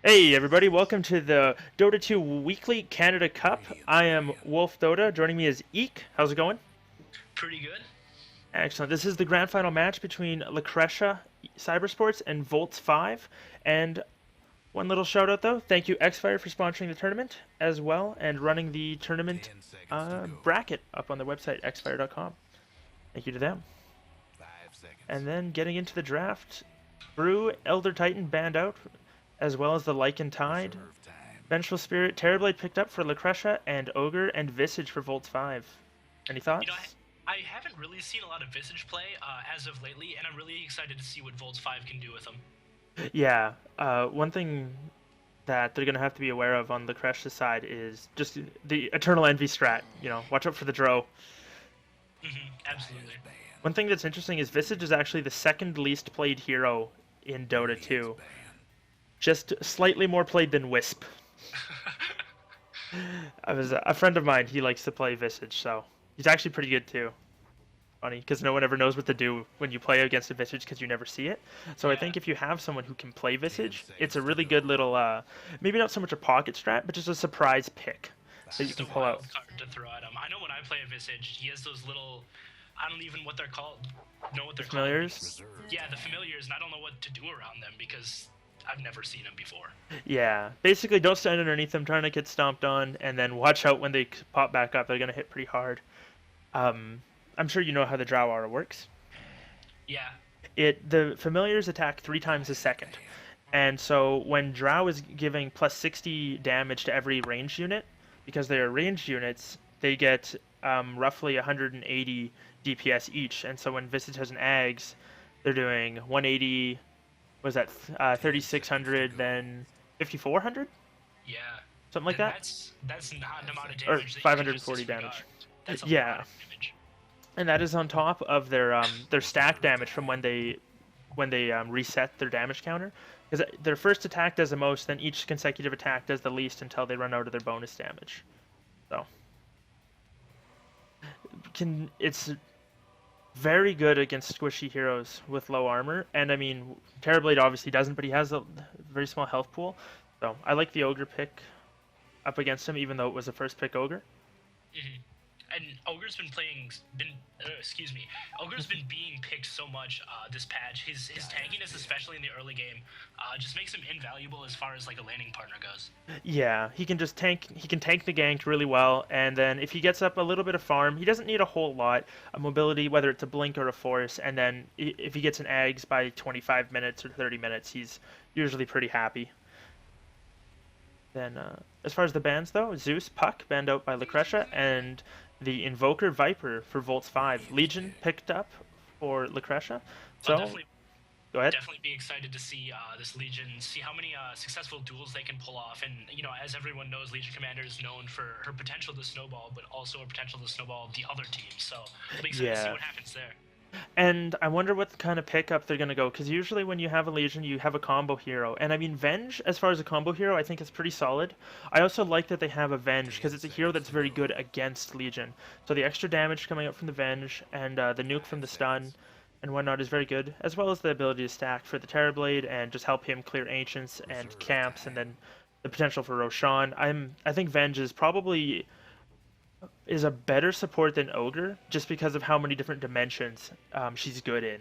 Hey everybody, welcome to the Dota 2 Weekly Canada Cup. I am Wolf Dota. Joining me is Eek. How's it going? Pretty good. Excellent. This is the grand final match between Lacresha Cybersports and Volts 5. And one little shout out though, thank you Xfire for sponsoring the tournament as well and running the tournament bracket up on their website, xfire.com. Thank you to them. And then getting into the draft, Brew, Elder Titan banned out, as well as the Lycan Tide. Vengeful Spirit, Terrorblade picked up for Lacresha, and Ogre and Visage for Volts 5. Any You know, thoughts? I haven't really seen a lot of Visage play as of lately, and I'm really excited to see what Volts 5 can do with him. Yeah, one thing that they're going to have to be aware of on Lacresha's side is just the Eternal Envy strat. Watch out for the Drow. Absolutely. One thing that's interesting is Visage is actually the second least played hero in Dota 2. Just slightly more played than Wisp. I was a friend of mine, he likes to play Visage, so he's actually pretty good too. Funny because no one ever knows what to do when you play against a Visage because you never see it. So I Yeah, think if you have someone who can play Visage, it's a really good little, maybe not so much a pocket strat, but just a surprise pick it's that you just a can pull out. wild card to throw at him. I know when I play a Visage, he has those little, I don't even what they're called, know what The they're called. familiars, Yeah, the familiars, and I don't know what to do around them because I've never seen them before. yeah. Basically, don't stand underneath them, trying to get stomped on, and then watch out when they pop back up. They're gonna hit pretty hard. Um, I'm sure you know how the Drow aura works. Yeah, The familiars attack 3 times a second. And so when Drow is giving plus 60 damage to every ranged unit, because they are ranged units, they get roughly 180 DPS each. And so when Visage has an Ags, they're doing 180, was that 3600, then 5400? yeah, Something like and that? that's not an amount of Or damage that you can just 540 disregard. damage. That's a lot Yeah. of damage. And that is on top of their stack damage from when they reset their damage counter. Because their first attack does the most, then each consecutive attack does the least until they run out of their bonus damage. So it's very good against squishy heroes with low armor. And I mean, Terrorblade obviously doesn't, but he has a very small health pool. So I like the Ogre pick up against him, even though it was a first pick Ogre. Mhm. And Ogre's excuse me, Ogre's been being picked so much this patch. His tankiness, especially in the early game, just makes him invaluable as far as like a laning partner goes. Yeah, he can just tank. He can tank the gank really well, and then if he gets up a little bit of farm, he doesn't need a whole lot. A mobility, whether it's a blink or a force, and then if he gets an eggs by 25 minutes or 30 minutes, he's usually pretty happy. Then, as far as the bans though, Zeus Puck banned out by Lacresha, and the Invoker Viper for Volts 5. Legion picked up for Lacresha. I'll So definitely go ahead. definitely be excited to see this Legion, see how many successful duels they can pull off. And you know, as everyone knows, Legion Commander is known for her potential to snowball, but also her potential to snowball the other teams. So I'll be excited to see Yeah. what happens there. And I wonder what kind of pickup they're gonna go, because usually when you have a Legion, you have a combo hero. And I mean, Venge, as far as a combo hero, I think is pretty solid. I also like that they have a Venge, because it's a hero that's very good against Legion. So the extra damage coming up from the Venge, and the nuke from the stun, and whatnot is very good, as well as the ability to stack for the Terrorblade, and just help him clear Ancients and Camps, and then the potential for Roshan. I think Venge is a better support than Ogre, just because of how many different dimensions she's good in.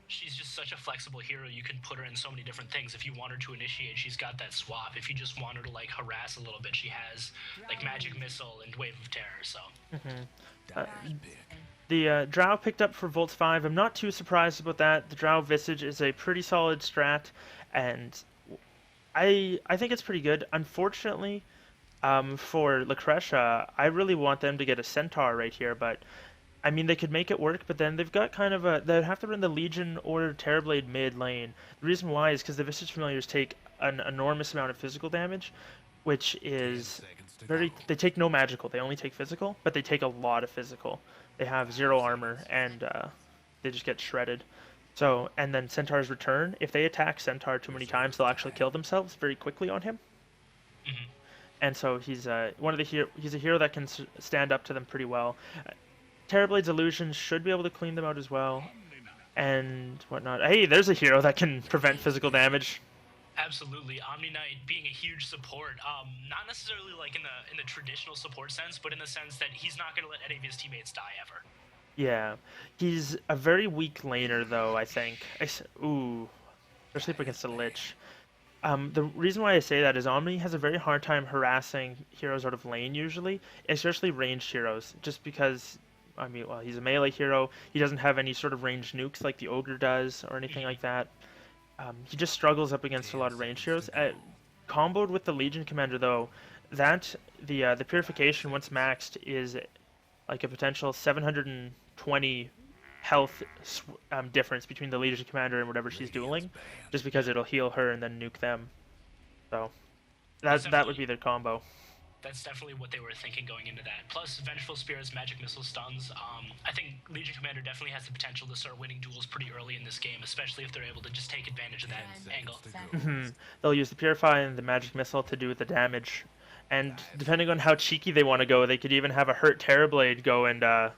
She's just such a flexible hero. You can put her in so many different things. If you want her to initiate, she's got that swap. If you just want her to like harass a little bit, she has like magic missile and wave of terror. So Uh, the Drow picked up for Volts 5. I'm not too surprised about that. The Drow Visage is a pretty solid strat, and I think it's pretty good. Unfortunately, for Lacresha, I really want them to get a Centaur right here, but I mean, they could make it work, but then they've got kind of a. They'd have to run the Legion or Terrorblade mid lane. The reason why is because the Visage Familiars take an enormous amount of physical damage, which is very. They take no magical, they only take physical, but they take a lot of physical. They have zero armor, and they just get shredded. So, and then Centaur's return, if they attack Centaur too many times, they'll actually kill themselves very quickly on him. mhm. And so he's one of the he's a hero that can stand up to them pretty well. Terrorblade's illusions should be able to clean them out as well, and whatnot. Hey, there's a hero that can prevent physical damage. Absolutely, Omni Knight being a huge support, not necessarily like in the traditional support sense, but in the sense that he's not going to let any of his teammates die ever. Yeah, he's a very weak laner though, I think. Ooh, especially up against a Lich. The reason why I say that is Omni has a very hard time harassing heroes out of lane usually, especially ranged heroes, just because, I mean, well, he's a melee hero. He doesn't have any sort of ranged nukes like the Ogre does or anything like that. He just struggles up against a lot of ranged heroes. Comboed with the Legion Commander though, that the Purification once maxed is like a potential 720 health difference between the Legion Commander and whatever she's dueling, just because Yeah, it'll heal her and then nuke them. So that's that would definitely be their combo. that's definitely what they were thinking going into that. Plus, Vengeful Spirit's magic missile stuns. I think Legion Commander definitely has the potential to start winning duels pretty early in this game, especially if they're able to just take advantage of that angle. They'll use the Purify and the Magic Missile to do the damage, and depending on how cheeky they want to go, they could even have a Hurt Terrorblade go and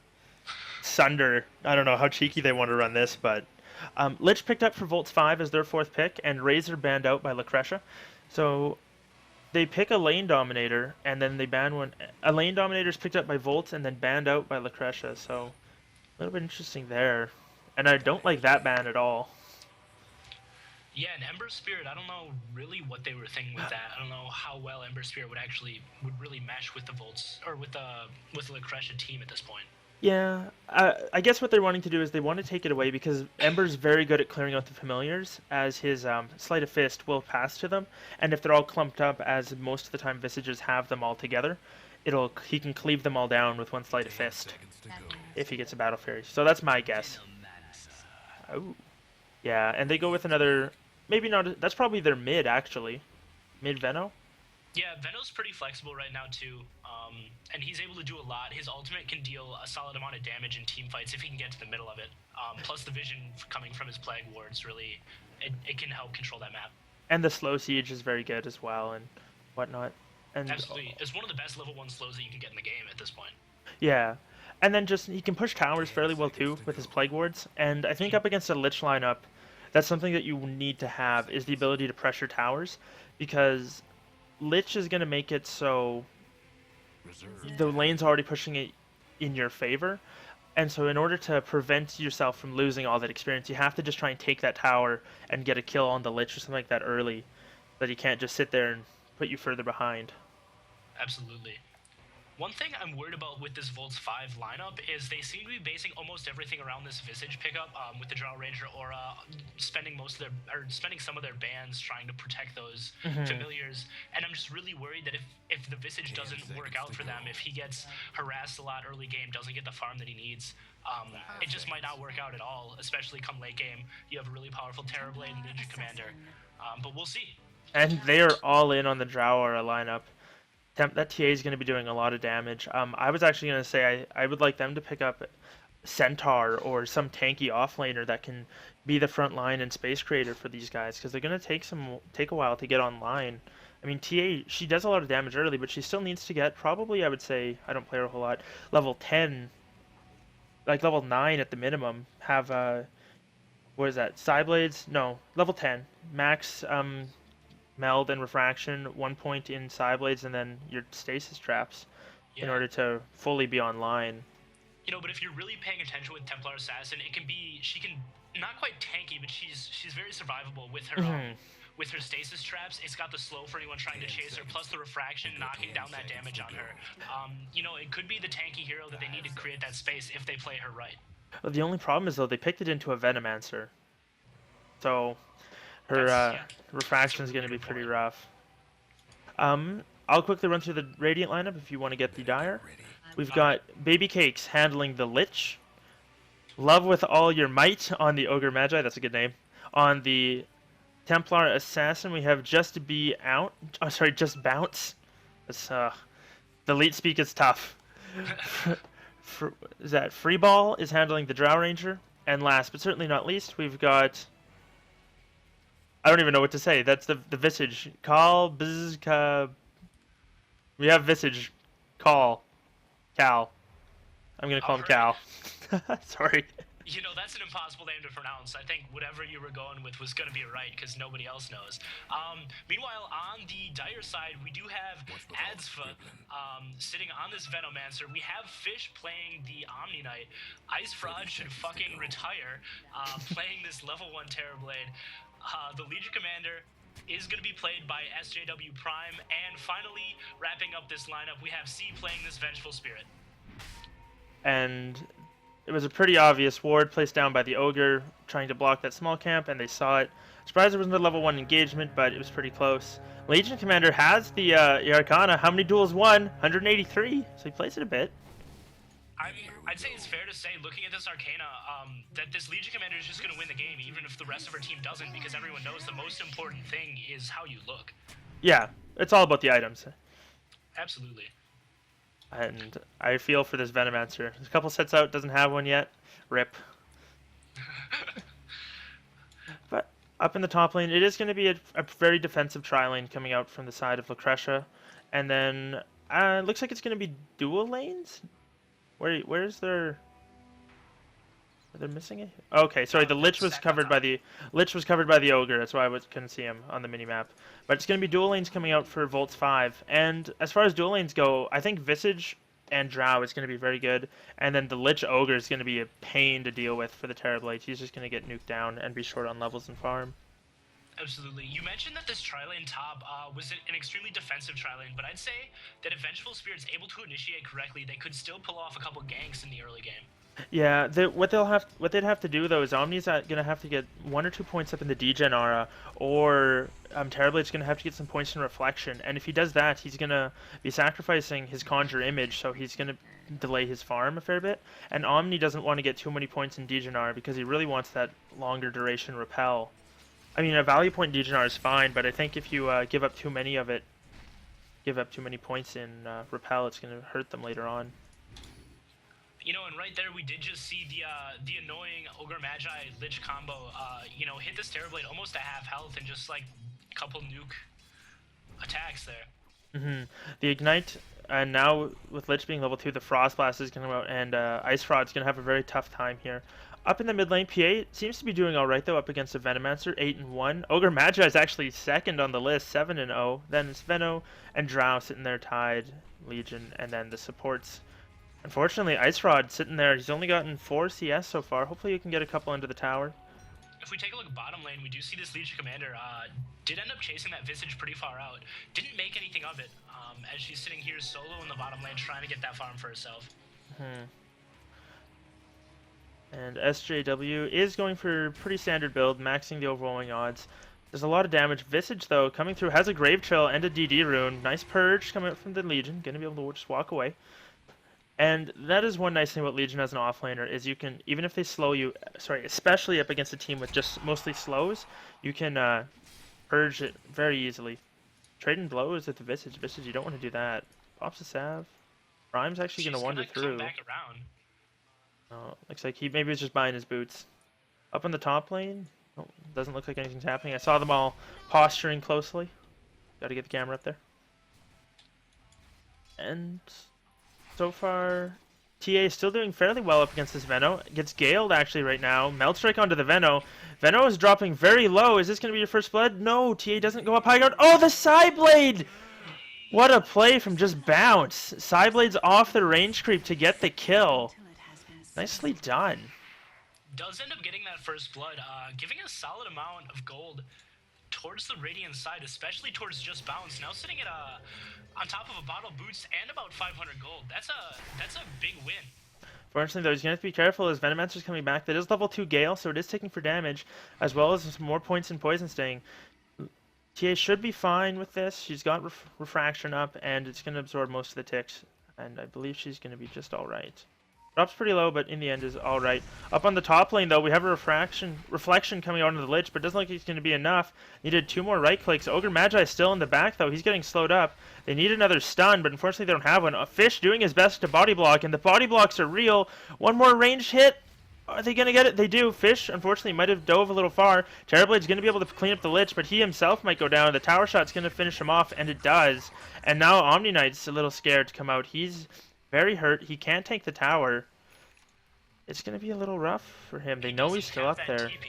Sunder. I don't know how cheeky they want to run this, but Lich picked up for Volts 5 as their fourth pick, and Razor banned out by Lacresha. So they pick a lane dominator, and then they ban one. A lane dominator is picked up by Volts and then banned out by Lacresha. So a little bit interesting there, and I don't like that ban at all. Yeah, and Ember Spirit, I don't know really what they were thinking with that. I don't know how well Ember Spirit would really mesh with the Volts or with the Lacresha team at this point. Yeah, I guess what they're wanting to do is they want to take it away because Ember's very good at clearing out the familiars, as his Sleight of Fist will pass to them, and if they're all clumped up, as most of the time Visages have them all together, he can cleave them all down with one Sleight of Fist if he gets a Battle Fury. So that's my guess. Oh, yeah, and they go with another, maybe not. That's probably their mid actually, mid Veno. Yeah, Veno's pretty flexible right now too, and he's able to do a lot. His ultimate can deal a solid amount of damage in team fights if he can get to the middle of it. Plus, the vision coming from his plague wards really, it can help control that map. And the slow siege is very good as well and whatnot. And Absolutely, it's one of the best level 1 slows that you can get in the game at this point. yeah. And then just he can push towers fairly well too with his plague wards. And I think up against a Lich lineup, that's something that you need to have is the ability to pressure towers, because Lich is gonna make it so the lane's already pushing it in your favor. And so in order to prevent yourself from losing all that experience, you have to just try and take that tower and get a kill on the Lich or something like that early. That he can't just sit there and put you further behind. Absolutely. One thing I'm worried about with this Volts 5 lineup is they seem to be basing almost everything around this Visage pickup with the Drow Ranger aura, spending spending some of their bans trying to protect those familiars. And I'm just really worried that if the Visage doesn't work out for them, if he gets harassed a lot early game, doesn't get the farm that he needs, it just might not work out at all, especially come late game. You have a really powerful Terrorblade and Ninja Commander. But we'll see. And they are all in on the Drow Aura lineup. That TA is going to be doing a lot of damage. I was actually going to say I would like them to pick up Centaur or some tanky offlaner that can be the front line and space creator for these guys, because they're going to take a while to get online. I mean, TA, she does a lot of damage early, but she still needs to get probably, I would say, I don't play her a whole lot, level 10, like level 9 at the minimum. Have what is that? Psyblades? No, level 10 max. Meld and refraction, 1 point in Psyblades, and then your stasis traps in order to fully be online. You know, but if you're really paying attention with Templar Assassin, she can not quite tanky, but she's very survivable with her stasis traps. It's got the slow for anyone trying to chase her, plus the refraction knocking down that damage on her. You know, it could be the tanky hero that they need to create that space if they play her right. Well, the only problem is though they picked it into a Venomancer, so her refraction is going to be pretty rough. I'll quickly run through the Radiant lineup if you want to get the Dire. We've got Baby Cakes handling the Lich. Love with all your might on the Ogre Magi, that's a good name. On the Templar Assassin, we have Just Be Out. Oh, sorry, Just Bounce. It's, the elite speak is tough. Is that Freeball is handling the Drow Ranger. And last but certainly not least, we've got, I don't even know what to say. That's the Visage. We have Visage. Cal. I'm gonna call him Cal. Sorry. You know, that's an impossible name to pronounce. I think whatever you were going with was going to be right because nobody else knows. Meanwhile, on the Dire side, we do have Adzfa sitting on this Venomancer. We have Fish playing the Omni Knight. Ice Fraud should fucking retire playing this level 1 Terrorblade. The Legion Commander is going to be played by SJW Prime. And finally, wrapping up this lineup, we have C playing this Vengeful Spirit. And it was a pretty obvious ward placed down by the Ogre trying to block that small camp, and they saw it. Surprised there wasn't a level 1 engagement, but it was pretty close. Legion Commander has the Arcana. How many duels won? 183, so he plays it a bit. I'd say it's fair to say, looking at this Arcana, that this Legion Commander is just going to win the game, even if the rest of our team doesn't, because everyone knows the most important thing is how you look. Yeah, it's all about the items. Absolutely. And I feel for this Venomancer. There's a couple sets out, doesn't have one yet. Rip. But up in the top lane, it is going to be a very defensive tri-lane coming out from the side of Lacresha. And then it looks like it's going to be dual lanes? Where's their... Are they missing it? Okay, sorry. The Lich was covered by the Ogre. That's why I couldn't see him on the minimap. But it's going to be dual lanes coming out for Volts 5. And as far as dual lanes go, I think Visage and Drow is going to be very good. And then the Lich Ogre is going to be a pain to deal with for the Terrorblade. He's just going to get nuked down and be short on levels and farm. Absolutely. You mentioned that this tri-lane top was an extremely defensive tri-lane, but I'd say that if Vengeful Spirit's able to initiate correctly, they could still pull off a couple ganks in the early game. Yeah, what they'd have to do though is Omni's gonna have to get 1 or 2 points up in the degen aura, or Terrorblade's gonna have to get some points in reflection. And if he does that, he's gonna be sacrificing his conjure image, so he's gonna delay his farm a fair bit. And Omni doesn't want to get too many points in degen aura because he really wants that longer duration repel. I mean, a value point degen aura is fine, but I think if you give up too many of it, give up too many points in repel, it's gonna hurt them later on. You know, and right there we did just see the annoying Ogre Magi Lich combo, you know, hit this Terrorblade almost at half health and just like a couple nuke attacks there. The Ignite, and now with Lich being level 2, the Frost Blast is going to come out, and Ice Fraud's going to have a very tough time here. Up in the mid lane, PA seems to be doing alright though, up against a Venomancer, 8-1. Ogre Magi is actually second on the list, 7-0. Then it's Veno and Drow sitting there tied, Legion, and then the supports. Unfortunately, Ice Fraud sitting there. He's only gotten 4 CS so far. Hopefully you can get a couple into the tower. If we take a look at bottom lane, we do see this Legion Commander did end up chasing that Visage pretty far out. Didn't make anything of it, as she's sitting here solo in the bottom lane trying to get that farm for herself. And SJW is going for a pretty standard build, maxing the overwhelming odds. There's a lot of damage. Visage, though, coming through, has a Grave Trail and a DD rune. Nice purge coming out from the Legion. Going to be able to just walk away. And that is one nice thing about Legion as an offlaner, is you can, even if they slow you, especially up against a team with just mostly slows, you can purge it very easily. Trading blows at the Visage. Visage, you don't want to do that. Pops a salve. Prime's actually going to wander through. Come back around. Oh, looks like he maybe was just buying his boots. Up in the top lane, oh, doesn't look like anything's happening. I saw them all posturing closely. Got to get the camera up there. And so far, TA is still doing fairly well up against this Veno. Gets Galed actually right now. Melt Strike onto the Veno. Veno is dropping very low. Is this going to be your first blood? No, TA doesn't go up high ground. Oh, the Psyblade! What a play from just bounce. Psyblade's off the range creep to get the kill. Nicely done. Does end up getting that first blood, giving a solid amount of gold towards the Radiant side, especially towards just bounce. Now sitting at on top of a bottle of boots and about 500 gold. That's a big win. Fortunately, though, he's going to have to be careful as Venomancer's coming back. That is level 2 Gale, so it is taking for damage, as well as some more points in Poison Sting. TA should be fine with this. She's got Refraction up, and it's going to absorb most of the ticks. And I believe she's going to be just alright. Drops pretty low, but in the end is alright. Up on the top lane, though, we have a reflection coming out of the Lich, but it doesn't look like it's going to be enough. Needed 2 more right clicks. Ogre Magi is still in the back, though. He's getting slowed up. They need another stun, but unfortunately they don't have one. A Fish doing his best to body block, and the body blocks are real. One more ranged hit. Are they going to get it? They do. Fish, unfortunately, might have dove a little far. Terrorblade's going to be able to clean up the Lich, but he himself might go down. The tower shot's going to finish him off, and it does. And now Omni Knight's a little scared to come out. He's very hurt. He can't take the tower. it's going to be a little rough for him. They He know he's doesn't still have up that there. TP.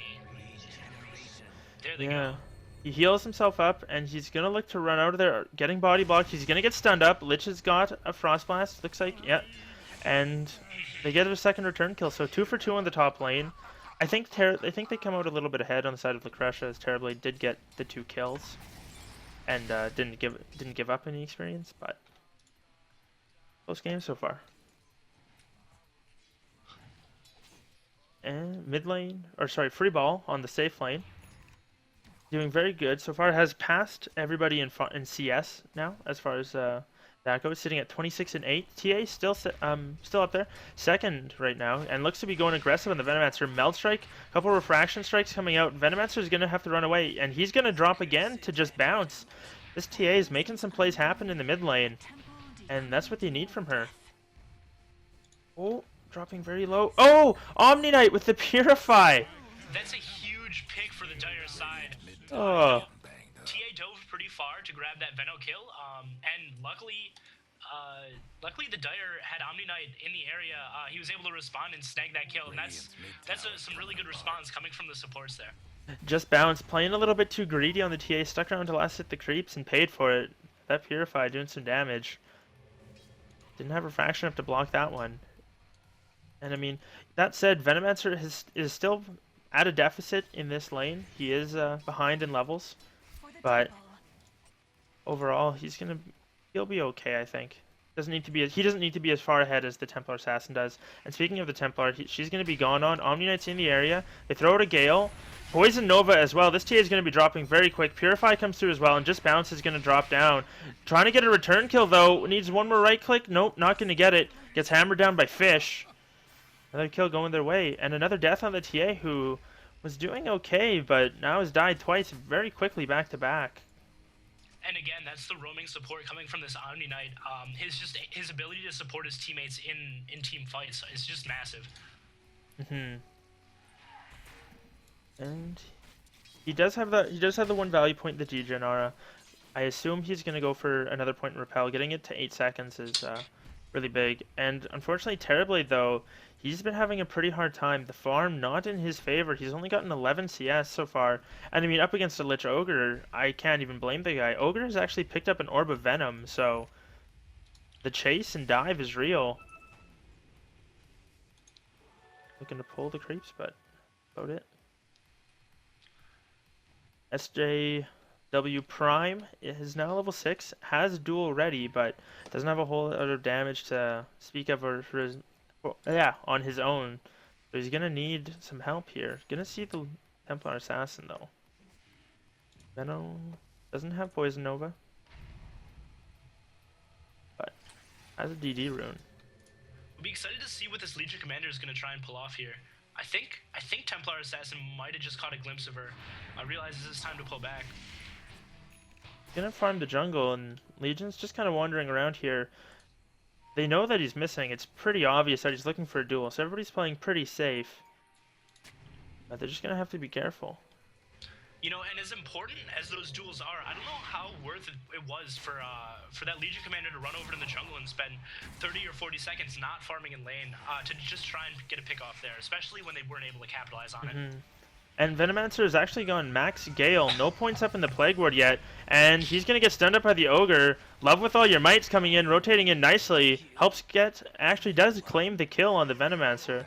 There they Yeah. go. He heals himself up, and he's going to look to run out of there, getting body blocked. He's going to get stunned up. Lich has got a Frost Blast, looks like. Yeah. And they get a second return kill, so 2 for 2 on the top lane. I think they come out a little bit ahead on the side of Lacresha, as Terribly did get the 2 kills, and didn't give up any experience, but close game so far. And mid lane, or sorry, free ball on the safe lane, doing very good so far. Has passed everybody in CS now as far as that goes, sitting at 26 and 8. TA still up there, second right now, and looks to be going aggressive on the Venomancer. Meld Strike, a couple refraction strikes coming out. Venomancer is gonna have to run away, and he's gonna drop again to just bounce. This TA is making some plays happen in the mid lane, and that's what they need from her. Oh, dropping very low. Oh, Omni Knight with the Purify. That's a huge pick for the Dire side. Oh. TA dove pretty far to grab that Veno kill, and luckily the Dire had Omni Knight in the area. He was able to respond and snag that kill, and that's some really good response coming from the supports there. Just bounced, playing a little bit too greedy on the TA, stuck around to last hit the creeps and paid for it. That Purify doing some damage. Didn't have refraction enough to block that one. And I mean, that said, Venomancer is still at a deficit in this lane. He is behind in levels, but overall he'll be okay, I think. He doesn't need to be as far ahead as the Templar Assassin does. And speaking of the Templar, she's going to be gone on. Omni Knight's in the area. They throw it a Gale. Poison Nova as well. This TA is going to be dropping very quick. Purify comes through as well, and just Bounce is going to drop down. Trying to get a return kill, though. Needs one more right click. Nope, not going to get it. Gets hammered down by Fish. Another kill going their way. And another death on the TA, who was doing okay, but now has died twice very quickly back to back. And again, that's the roaming support coming from this Omni Knight. His ability to support his teammates in team fights is just massive. And he does have the one value point, the Degen Aura. I assume he's gonna go for another point in repel. Getting it to 8 seconds is really big. And unfortunately, Terribly though, he's been having a pretty hard time. The farm not in his favor. He's only gotten 11 CS so far. And I mean, up against a Lich Ogre, I can't even blame the guy. Ogre has actually picked up an Orb of Venom, so the chase and dive is real. Looking to pull the creeps, but about it. SJW Prime is now level 6, has duel ready, but doesn't have a whole lot of damage to speak of on his own. So he's gonna need some help here. Gonna see the Templar Assassin though. Venom doesn't have Poison Nova, but has a DD rune. We'll be excited to see what this Legion Commander is going to try and pull off here. I think Templar Assassin might have just caught a glimpse of her. I realize it's time to pull back. Gonna farm the jungle, and Legion's just kind of wandering around here. They know that he's missing. It's pretty obvious that he's looking for a duel, so everybody's playing pretty safe. But they're just gonna have to be careful. You know, and as important as those duels are, I don't know how worth it was for that Legion Commander to run over to the jungle and spend 30 or 40 seconds not farming in lane to just try and get a pick off there, especially when they weren't able to capitalize on it. And Venomancer has actually gone max Gale, no points up in the Plague Ward yet, and he's going to get stunned up by the Ogre. Love with All Your Might's coming in, rotating in nicely, actually does claim the kill on the Venomancer.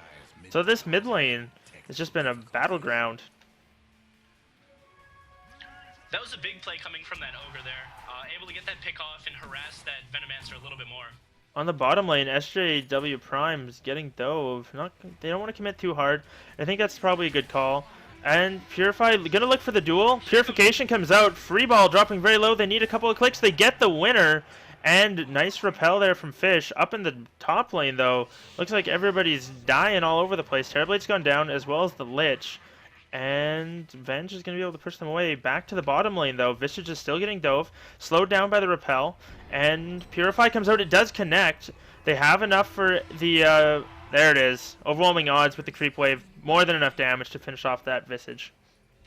So this mid lane has just been a battleground. That was a big play coming from that Ogre there, able to get that pick off and harass that Venomancer a little bit more. On the bottom lane, SJW Prime is getting dove. They don't want to commit too hard. I think that's probably a good call. And Purify gonna look for the duel. Purification comes out. Free ball dropping very low. They need a couple of clicks. They get the winner. And nice repel there from Fish. Up in the top lane though, looks like everybody's dying all over the place. Terrorblade's gone down as well as the Lich. And Venge is going to be able to push them away. Back to the bottom lane, though. Visage is still getting dove. Slowed down by the repel. And Purify comes out. It does connect. They have enough for the... there it is. Overwhelming odds with the creep wave. More than enough damage to finish off that Visage.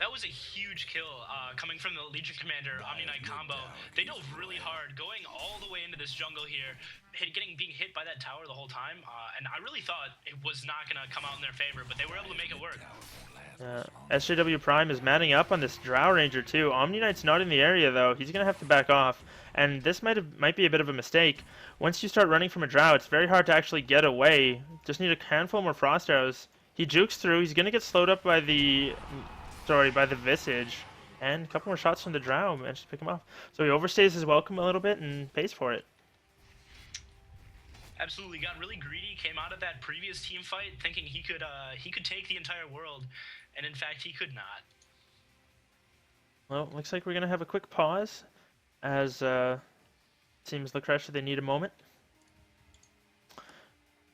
That was a huge kill coming from the Legion Commander Omni Knight combo. They dove really hard, going all the way into this jungle here, being hit by that tower the whole time. And I really thought it was not going to come out in their favor, but they were able to make it work. SJW Prime is manning up on this Drow Ranger too. Omni Knight's not in the area though. He's gonna have to back off, and this might be a bit of a mistake. Once you start running from a Drow, it's very hard to actually get away. Just need a handful more frost arrows. He jukes through. He's gonna get slowed up by the Visage, and a couple more shots from the Drow managed to pick him off. So he overstays his welcome a little bit and pays for it. Absolutely, got really greedy. Came out of that previous team fight thinking he could take the entire world, and in fact he could not. Well, looks like we're gonna have a quick pause, as seems Lacresha they need a moment,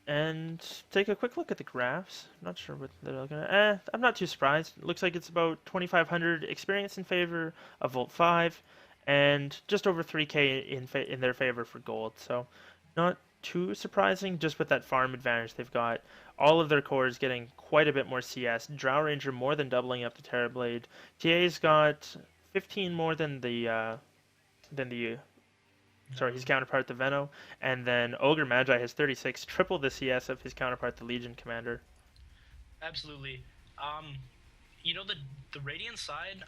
and take a quick look at the graphs. Not sure what they're looking at. I'm not too surprised. Looks like it's about 2,500 experience in favor of Volt 5, and just over 3k in their favor for gold. So, not too surprising, just with that farm advantage they've got. All of their cores getting quite a bit more CS. Drow Ranger more than doubling up the Terrorblade. TA's got 15 more than his counterpart, the Veno, and then Ogre Magi has 36, triple the CS of his counterpart, the Legion Commander. Absolutely. You know, the Radiant side,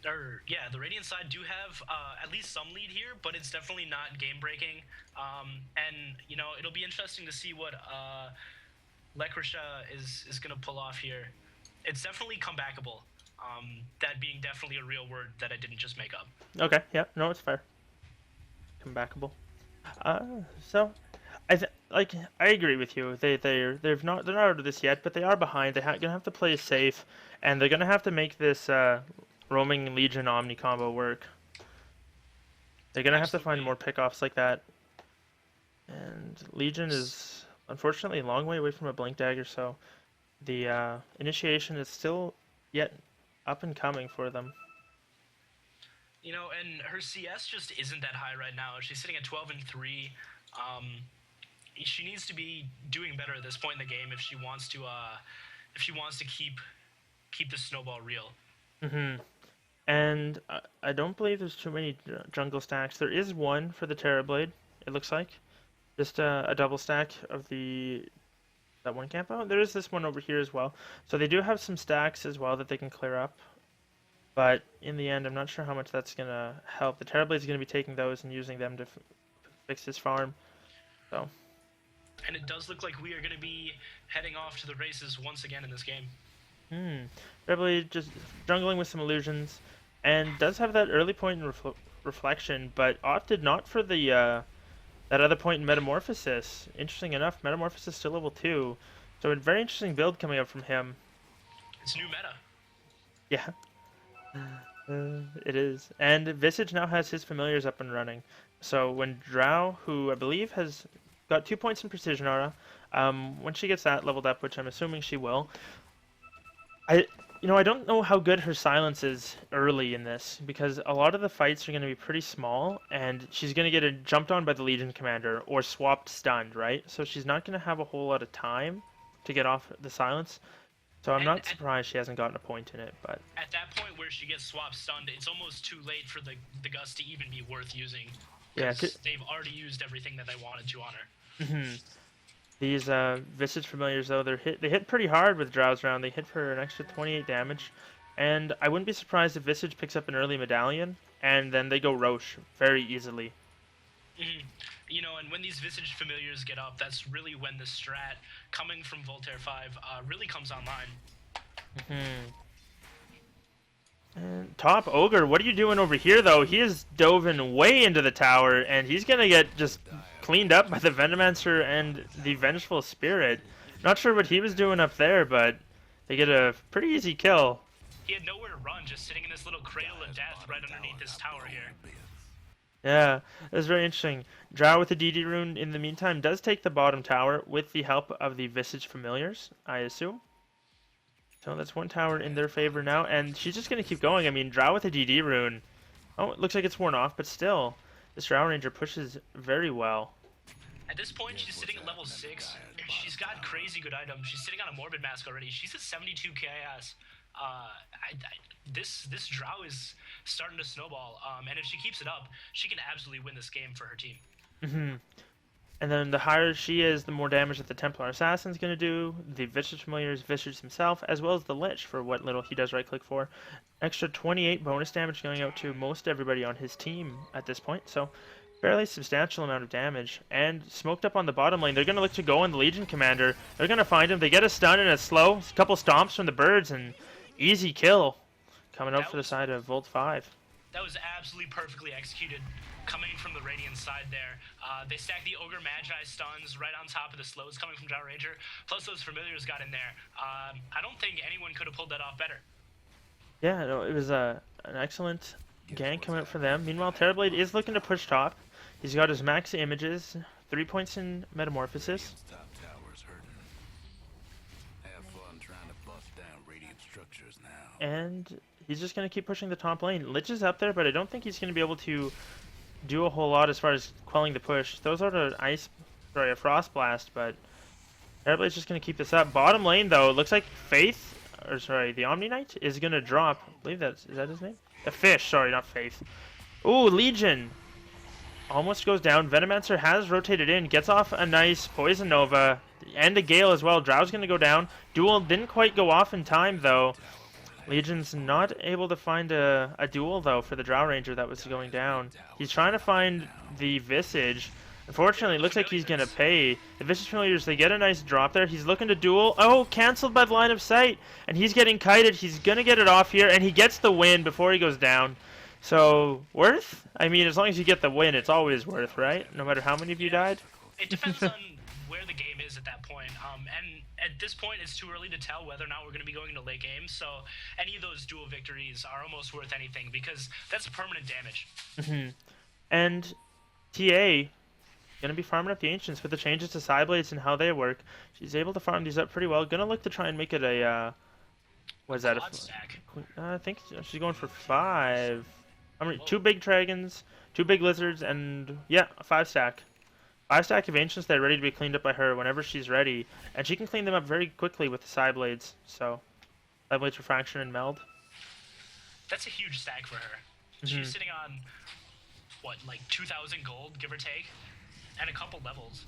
the Radiant side do have at least some lead here, but it's definitely not game breaking. And you know, it'll be interesting to see what Lacresha is gonna pull off here. It's definitely comebackable. That being definitely a real word that I didn't just make up. Okay, yeah, no, it's fair. Comebackable. So I agree with you. They're not out of this yet, but they are behind. They're gonna have to play safe, and they're gonna have to make this roaming Legion Omni combo work. They're gonna have to find more pickoffs like that. And Legion is unfortunately a long way away from a Blink Dagger, so the initiation is still yet up and coming for them. You know, and her CS just isn't that high right now. She's sitting at 12 and 3. She needs to be doing better at this point in the game if she wants to keep the snowball real. And I don't believe there's too many jungle stacks. There is one for the Terrorblade, it looks like. Just a double stack of that one camp out. There is this one over here as well. So they do have some stacks as well that they can clear up. But in the end, I'm not sure how much that's going to help. The Terrorblade's going to be taking those and using them to fix his farm. So. And it does look like we are going to be heading off to the races once again in this game. Terrorblade just jungling with some illusions, and does have that early point in reflection, but opted not for the that other point in Metamorphosis. Interesting enough, Metamorphosis still level 2. So a very interesting build coming up from him. It's new meta. Yeah. It is. And Visage now has his familiars up and running. So when Drow, who I believe has got 2 points in Precision Aura, when she gets that leveled up, which I'm assuming she will, I don't know how good her silence is early in this, because a lot of the fights are going to be pretty small, and she's going to get jumped on by the Legion Commander, or swapped stunned, right? So she's not going to have a whole lot of time to get off the silence. So I'm not surprised she hasn't gotten a point in it, but... At that point where she gets swapped stunned, it's almost too late for the Gust to even be worth using. Yeah, they've already used everything that they wanted to on her. These Visage Familiars, though, they hit pretty hard with Drow's round. They hit for an extra 28 damage. And I wouldn't be surprised if Visage picks up an early Medallion, and then they go Roche very easily. You know, and when these Visage Familiars get up, that's really when the strat coming from Voltaire 5 really comes online. And top Ogre, what are you doing over here, though? He is dove way into the tower, and he's going to get just cleaned up by the Venomancer and the Vengeful Spirit. Not sure what he was doing up there, but they get a pretty easy kill. He had nowhere to run, just sitting in this little cradle of death right underneath this tower here. Yeah, that's very interesting. Drow with the DD rune, in the meantime, does take the bottom tower with the help of the Visage Familiars, I assume. So that's one tower in their favor now, and she's just going to keep going. I mean, Drow with the DD rune. Oh, it looks like it's worn off, but still, this Drow Ranger pushes very well. At this point, she's sitting at level 6. She's got crazy good items. She's sitting on a Morbid Mask already. She's at 72 KIS. This Drow is starting to snowball. And if she keeps it up, she can absolutely win this game for her team. Hmm. And then the higher she is, the more damage that the Templar Assassin's going to do, the Visage Familiar's Visage himself, as well as the Lich for what little he does right-click for. Extra 28 bonus damage going out to most everybody on his team at this point, so fairly substantial amount of damage. And smoked up on the bottom lane, they're going to look to go on the Legion Commander. They're going to find him. They get a stun and a slow, a couple stomps from the birds, and easy kill coming out for the side of Volt 5. That was absolutely perfectly executed coming from the Radiant side there. They stacked the Ogre Magi stuns right on top of the slows coming from Drow Ranger, plus those Familiars got in there. I don't think anyone could have pulled that off better. Yeah, no, it was an excellent gank coming out for them. Meanwhile, Terrorblade is looking to push top. He's got his max images, 3 points in Metamorphosis. And he's just going to keep pushing the top lane. Lich is up there, but I don't think he's going to be able to do a whole lot as far as quelling the push. Throws out a Frost Blast, but Terrorblade's just going to keep this up. Bottom lane, though, it looks like the Omni Knight is going to drop. I believe is that his name? A Fish, sorry, not Faith. Ooh, Legion! Almost goes down. Venomancer has rotated in, gets off a nice Poison Nova, and a Gale as well. Drow's going to go down. Duel didn't quite go off in time, though. Legion's not able to find a duel, though, for the Drow Ranger that was going down. He's trying to find the Visage. Unfortunately, it looks like he's going to pay. The Visage Familiars, they get a nice drop there. He's looking to duel. Oh, cancelled by the line of sight. And he's getting kited. He's going to get it off here, and he gets the win before he goes down. So, worth? I mean, as long as you get the win, it's always worth, right? No matter how many of you died? It depends on where the game is at that point. And at this point, it's too early to tell whether or not we're going to be going into late game. So any of those dual victories are almost worth anything because that's permanent damage. And TA going to be farming up the Ancients with the changes to Psyblades and how they work. She's able to farm these up pretty well. Going to look to try and make it a... what is that? Stack. I think she's going for 5. I mean, 2 big dragons, 2 big lizards, and yeah, a 5 stack. 5 stack of Ancients that are ready to be cleaned up by her whenever she's ready. And she can clean them up very quickly with the Psyblades. So, Psyblades, Refraction, and Meld. That's a huge stack for her. She's sitting on, what, like 2,000 gold, give or take? And a couple levels.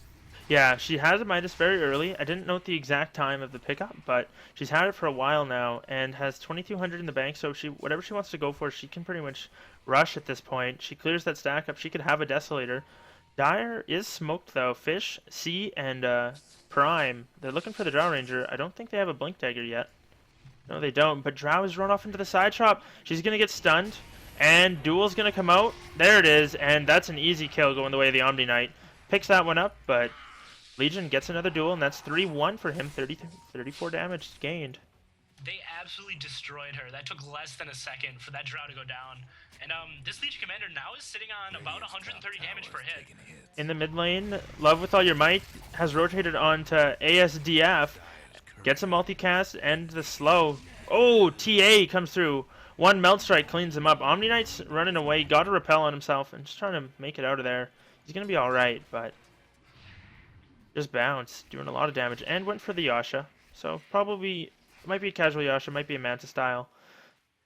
Yeah, she has a Midas very early. I didn't note the exact time of the pickup, but she's had it for a while now and has 2,200 in the bank, so whatever she wants to go for, she can pretty much rush at this point. She clears that stack up. She could have a Desolator. Dire is smoked, though. Fish, C, and Prime. They're looking for the Drow Ranger. I don't think they have a Blink Dagger yet. No, they don't, but Drow has run off into the side shop. She's going to get stunned, and Duel's going to come out. There it is, and that's an easy kill going the way of the Omni Knight. Picks that one up, but Legion gets another duel, and that's 3-1 for him. 34 damage gained. They absolutely destroyed her. That took less than a second for that Drow to go down. And this Legion Commander now is sitting on about 130 damage per hit. In the mid lane, Love With All Your Might has rotated onto ASDF. Gets a multicast and the slow. Oh, TA comes through. 1 Melt Strike cleans him up. Omni Knight's running away. Got a repel on himself and just trying to make it out of there. He's going to be alright, but just bounce, doing a lot of damage. And went for the Yasha. So probably, it might be a casual Yasha, might be a Manta style.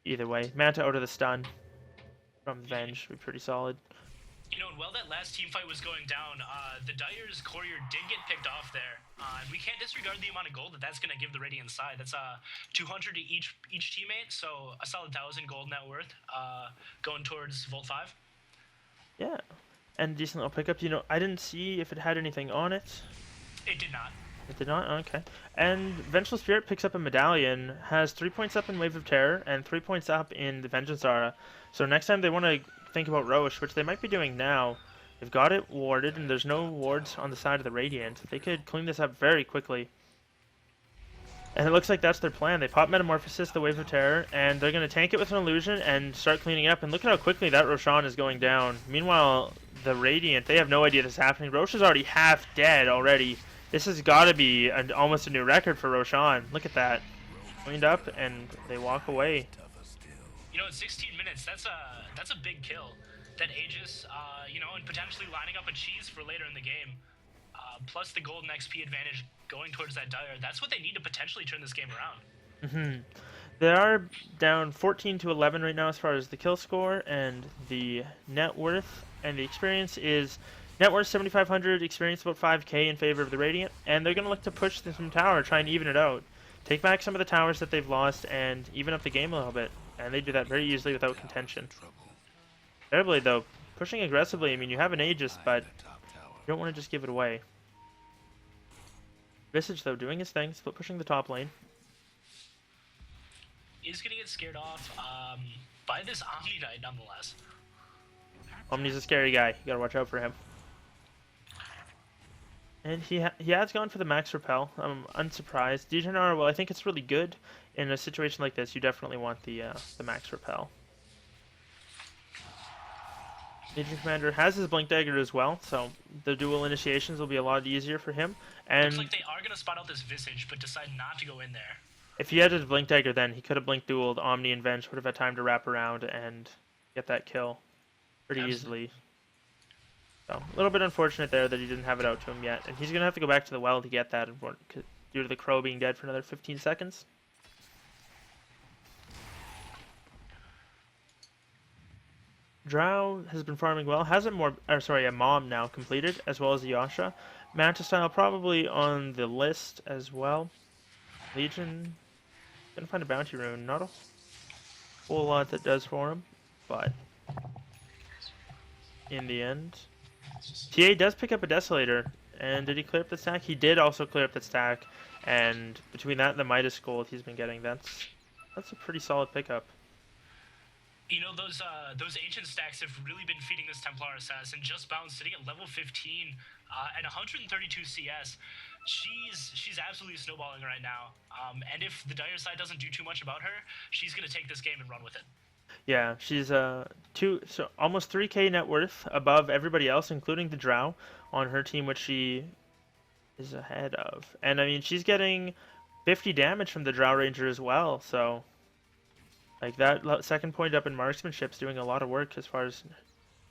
Either way, Manta out of the stun from Venge would be pretty solid. You know, while that last team fight was going down, the Dire's Courier did get picked off there. And we can't disregard the amount of gold that's going to give the Radiant side. That's 200 to each teammate, so a solid 1,000 gold net worth going towards Volt 5. Yeah, and decent little pickup. You know, I didn't see if it had anything on it. It did not. It did not? Okay. And Vengeful Spirit picks up a medallion, has 3 points up in Wave of Terror, and 3 points up in the Vengeance Aura. So next time they want to think about Roche, which they might be doing now, they've got it warded, and there's no wards on the side of the Radiant. They could clean this up very quickly. And it looks like that's their plan. They pop Metamorphosis, the Wave of Terror, and they're going to tank it with an Illusion and start cleaning up. And look at how quickly that Roshan is going down. Meanwhile, the Radiant, they have no idea this is happening. Roche is already half dead already. This has got to be almost a new record for Roshan. Look at that. Cleaned up, and they walk away. You know, in 16 minutes, that's a big kill. That Aegis, you know, and potentially lining up a cheese for later in the game. Plus the golden XP advantage going towards that Dire. That's what they need to potentially turn this game around. They are down 14 to 11 right now as far as the kill score and the net worth. And the experience is net worth 7,500, experience about 5k in favor of the Radiant. And they're going to look to push some tower, try and even it out. Take back some of the towers that they've lost and even up the game a little bit. And they do that very easily without contention. Terribly though, pushing aggressively, I mean, you have an Aegis, but you don't want to just give it away. Visage though, doing his thing, split pushing the top lane. He's gonna get scared off by this Omni Knight nonetheless. Omni's a scary guy. You gotta watch out for him. And he has gone for the max repel. I'm unsurprised. DGNR, well, I think it's really good in a situation like this. You definitely want the max repel. Legion Commander has his Blink Dagger as well, so the dual initiations will be a lot easier for him. And looks like they are gonna spot out this Visage, but decide not to go in there. if he had his Blink Dagger, then he could have Blink Dueled. Omni and Venge would have had time to wrap around and get that kill pretty easily. So, a little bit unfortunate there that he didn't have it out to him yet. And he's going to have to go back to the well to get that due to the Crow being dead for another 15 seconds. Drow has been farming well. Has a Mom now completed, as well as the Yasha. Manta Style probably on the list as well. Legion, gonna find a bounty rune. Not a whole lot that does for him, but in the end, TA does pick up a Desolator. And did he clear up the stack? He did also clear up the stack. And between that and the Midas Gold he's been getting, that's a pretty solid pickup. You know, those ancient stacks have really been feeding this Templar Assassin. Just Bound sitting at level 15 at 132 CS. She's absolutely snowballing right now. And if the Dire side doesn't do too much about her, she's gonna take this game and run with it. Yeah, she's almost 3k net worth above everybody else, including the Drow on her team, which she is ahead of. And I mean, she's getting 50 damage from the Drow Ranger as well, so like that second point up in marksmanship is doing a lot of work as far as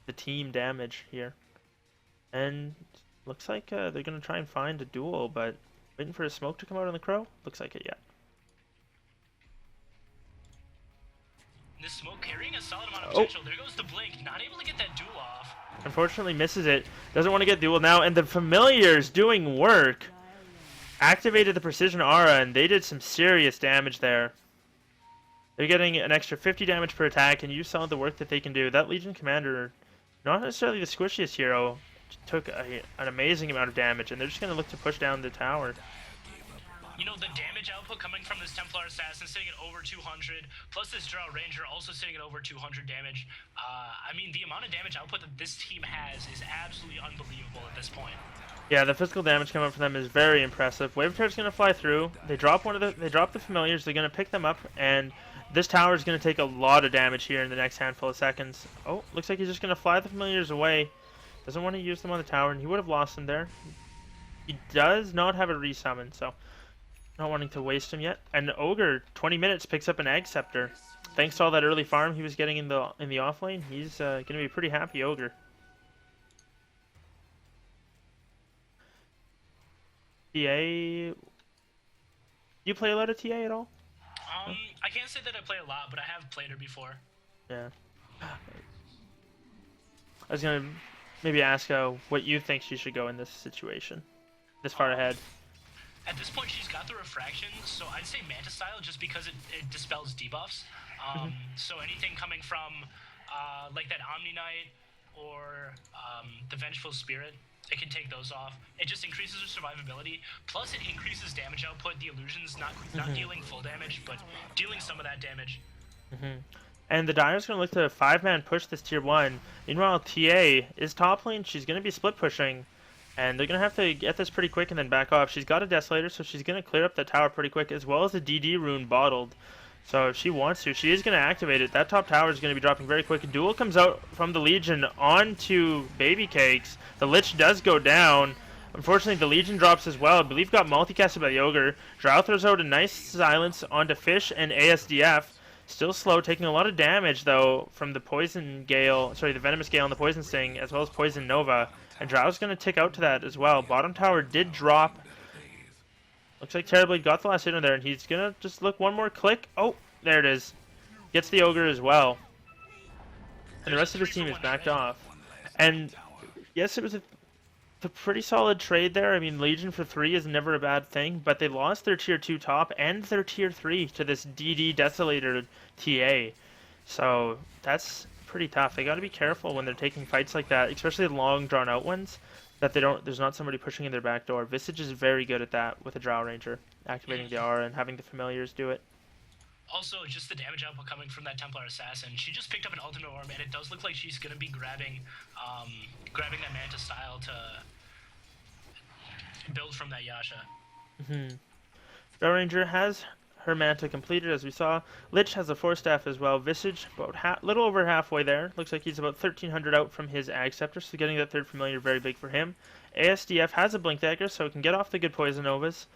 the team damage here. And looks like they're gonna try and find a duel, but waiting for a smoke to come out on the Crow. Looks like it yet. This smoke carrying a solid amount of potential. There goes the blink, not able to get that duel off. Unfortunately misses it. Doesn't want to get dueled now, and the Familiars doing work. Activated the Precision Aura, and they did some serious damage there. They're getting an extra 50 damage per attack, and you saw the work that they can do. That Legion Commander, not necessarily the squishiest hero, took an amazing amount of damage, and they're just going to look to push down the tower. You know, the damage output coming from this Templar Assassin sitting at over 200, plus this Drow Ranger also sitting at over 200 damage. I mean, the amount of damage output that this team has is absolutely unbelievable at this point. Yeah, the physical damage coming from them is very impressive. Wave Turret's going to fly through. They drop the Familiars. They're going to pick them up, and this tower is going to take a lot of damage here in the next handful of seconds. Oh, looks like he's just going to fly the Familiars away. Doesn't want to use them on the tower, and he would have lost them there. He does not have a resummon, so not wanting to waste him yet. And Ogre, 20 minutes, picks up an Egg Scepter. Thanks to all that early farm he was getting in the off lane, he's going to be pretty happy, Ogre. TA... Do you play a lot of TA at all? I can't say that I play a lot, but I have played her before. Yeah. I was going to maybe ask what you think she should go in this situation. This far ahead. At this point, she's got the refraction, so I'd say Manta Style just because it dispels debuffs. So anything coming from like that Omni Knight or the Vengeful Spirit, it can take those off. It just increases her survivability. Plus, it increases damage output. The illusion's not dealing full damage, but dealing some of that damage. And the Dire's going to look to 5-man push this tier 1. Meanwhile, TA is top lane. She's going to be split pushing. And they're going to have to get this pretty quick and then back off. She's got a Desolator, so she's going to clear up the tower pretty quick, as well as the DD rune bottled. So if she wants to, she is going to activate it. That top tower is going to be dropping very quick. A duel comes out from the Legion onto Baby Cakes. The Lich does go down. Unfortunately, the Legion drops as well. I believe got multicasted by the Ogre. Drow throws out a nice silence onto Fish and ASDF. Still slow, taking a lot of damage, though, from the Poison Gale, sorry, the Venomous Gale and the Poison Sting, as well as Poison Nova. And Drow's going to tick out to that as well. Bottom tower did drop. Looks like Terrorblade got the last hit in there, and he's going to just look one more click. Oh, there it is. Gets the Ogre as well. And the There's a rest of his team is 3-for-1 backed trade. off. And yes, it was a pretty solid trade there. I mean, Legion for 3 is never a bad thing, but they lost their tier 2 top and their tier 3 to this DD Desolator TA. So that's pretty tough. They got to be careful when they're taking fights like that, especially the long drawn out ones, that there's not somebody pushing in their back door. Visage is very good at that with a Drow Ranger, activating the aura and having the familiars do it. Also, just the damage output coming from that Templar Assassin. She just picked up an ultimate orb, and it does look like she's going to be grabbing that Manta style to build from that Yasha. Drow Ranger has her Manta completed, as we saw. Lich has a 4-staff as well. Visage, about little over halfway there. Looks like he's about 1,300 out from his Ag Scepter, so getting that 3rd familiar very big for him. ASDF has a Blink Dagger, so it can get off the good Poison Novas.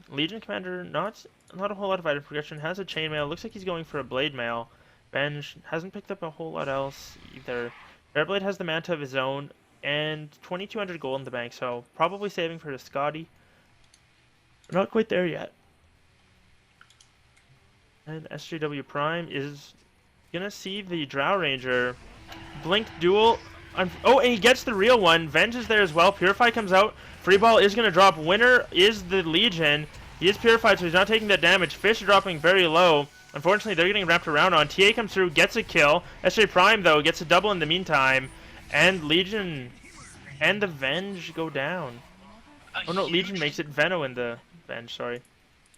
Legion Commander, not a whole lot of item progression, has a Chainmail. Looks like he's going for a Blade Mail. Benj hasn't picked up a whole lot else either. Bearblade has the Manta of his own, and 2,200 gold in the bank, so probably saving for the Scotty. We're not quite there yet. And SJW Prime is gonna see the Drow Ranger blink duel. Oh, and he gets the real one. Venge is there as well. Purify comes out. Free Ball is gonna drop. Winner is the Legion. He is purified, so he's not taking that damage. Fish dropping very low. Unfortunately, they're getting wrapped around on. TA comes through, gets a kill. SJ Prime, though, gets a double in the meantime. And Legion and the Venge go down. Oh no, Legion makes it Veno in the Venge, sorry.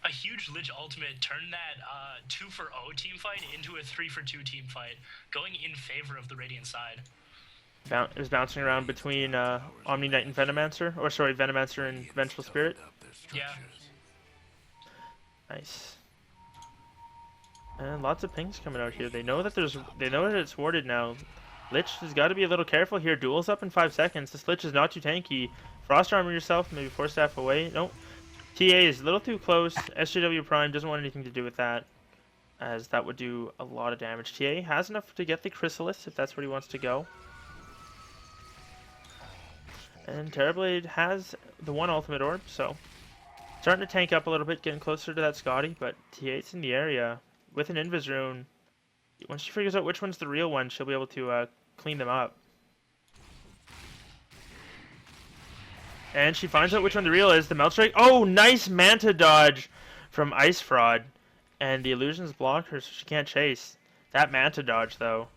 A huge Lich ultimate turned that 2-for-0 team fight into a 3-for-2 team fight, going in favor of the Radiant side. It was bouncing around between Omni Knight and Venomancer, or sorry, Venomancer and Vengeful Spirit. Yeah. Nice. And lots of pings coming out here. They know that it's warded now. Lich has got to be a little careful here. Duel's up in 5 seconds. This Lich is not too tanky. Frost armor yourself, maybe 4-staff away. Nope. TA is a little too close. SJW Prime doesn't want anything to do with that, as that would do a lot of damage. TA has enough to get the Chrysalis if that's where he wants to go. And Terrorblade has the 1 ultimate orb, so starting to tank up a little bit, getting closer to that Scotty, but TA's in the area with an Invis rune. Once she figures out which one's the real one, she'll be able to clean them up. And she finds out which one the real is. The Melt Strike. Oh, nice Manta dodge from Ice Fraud. And the illusions block her, so she can't chase. That Manta dodge, though.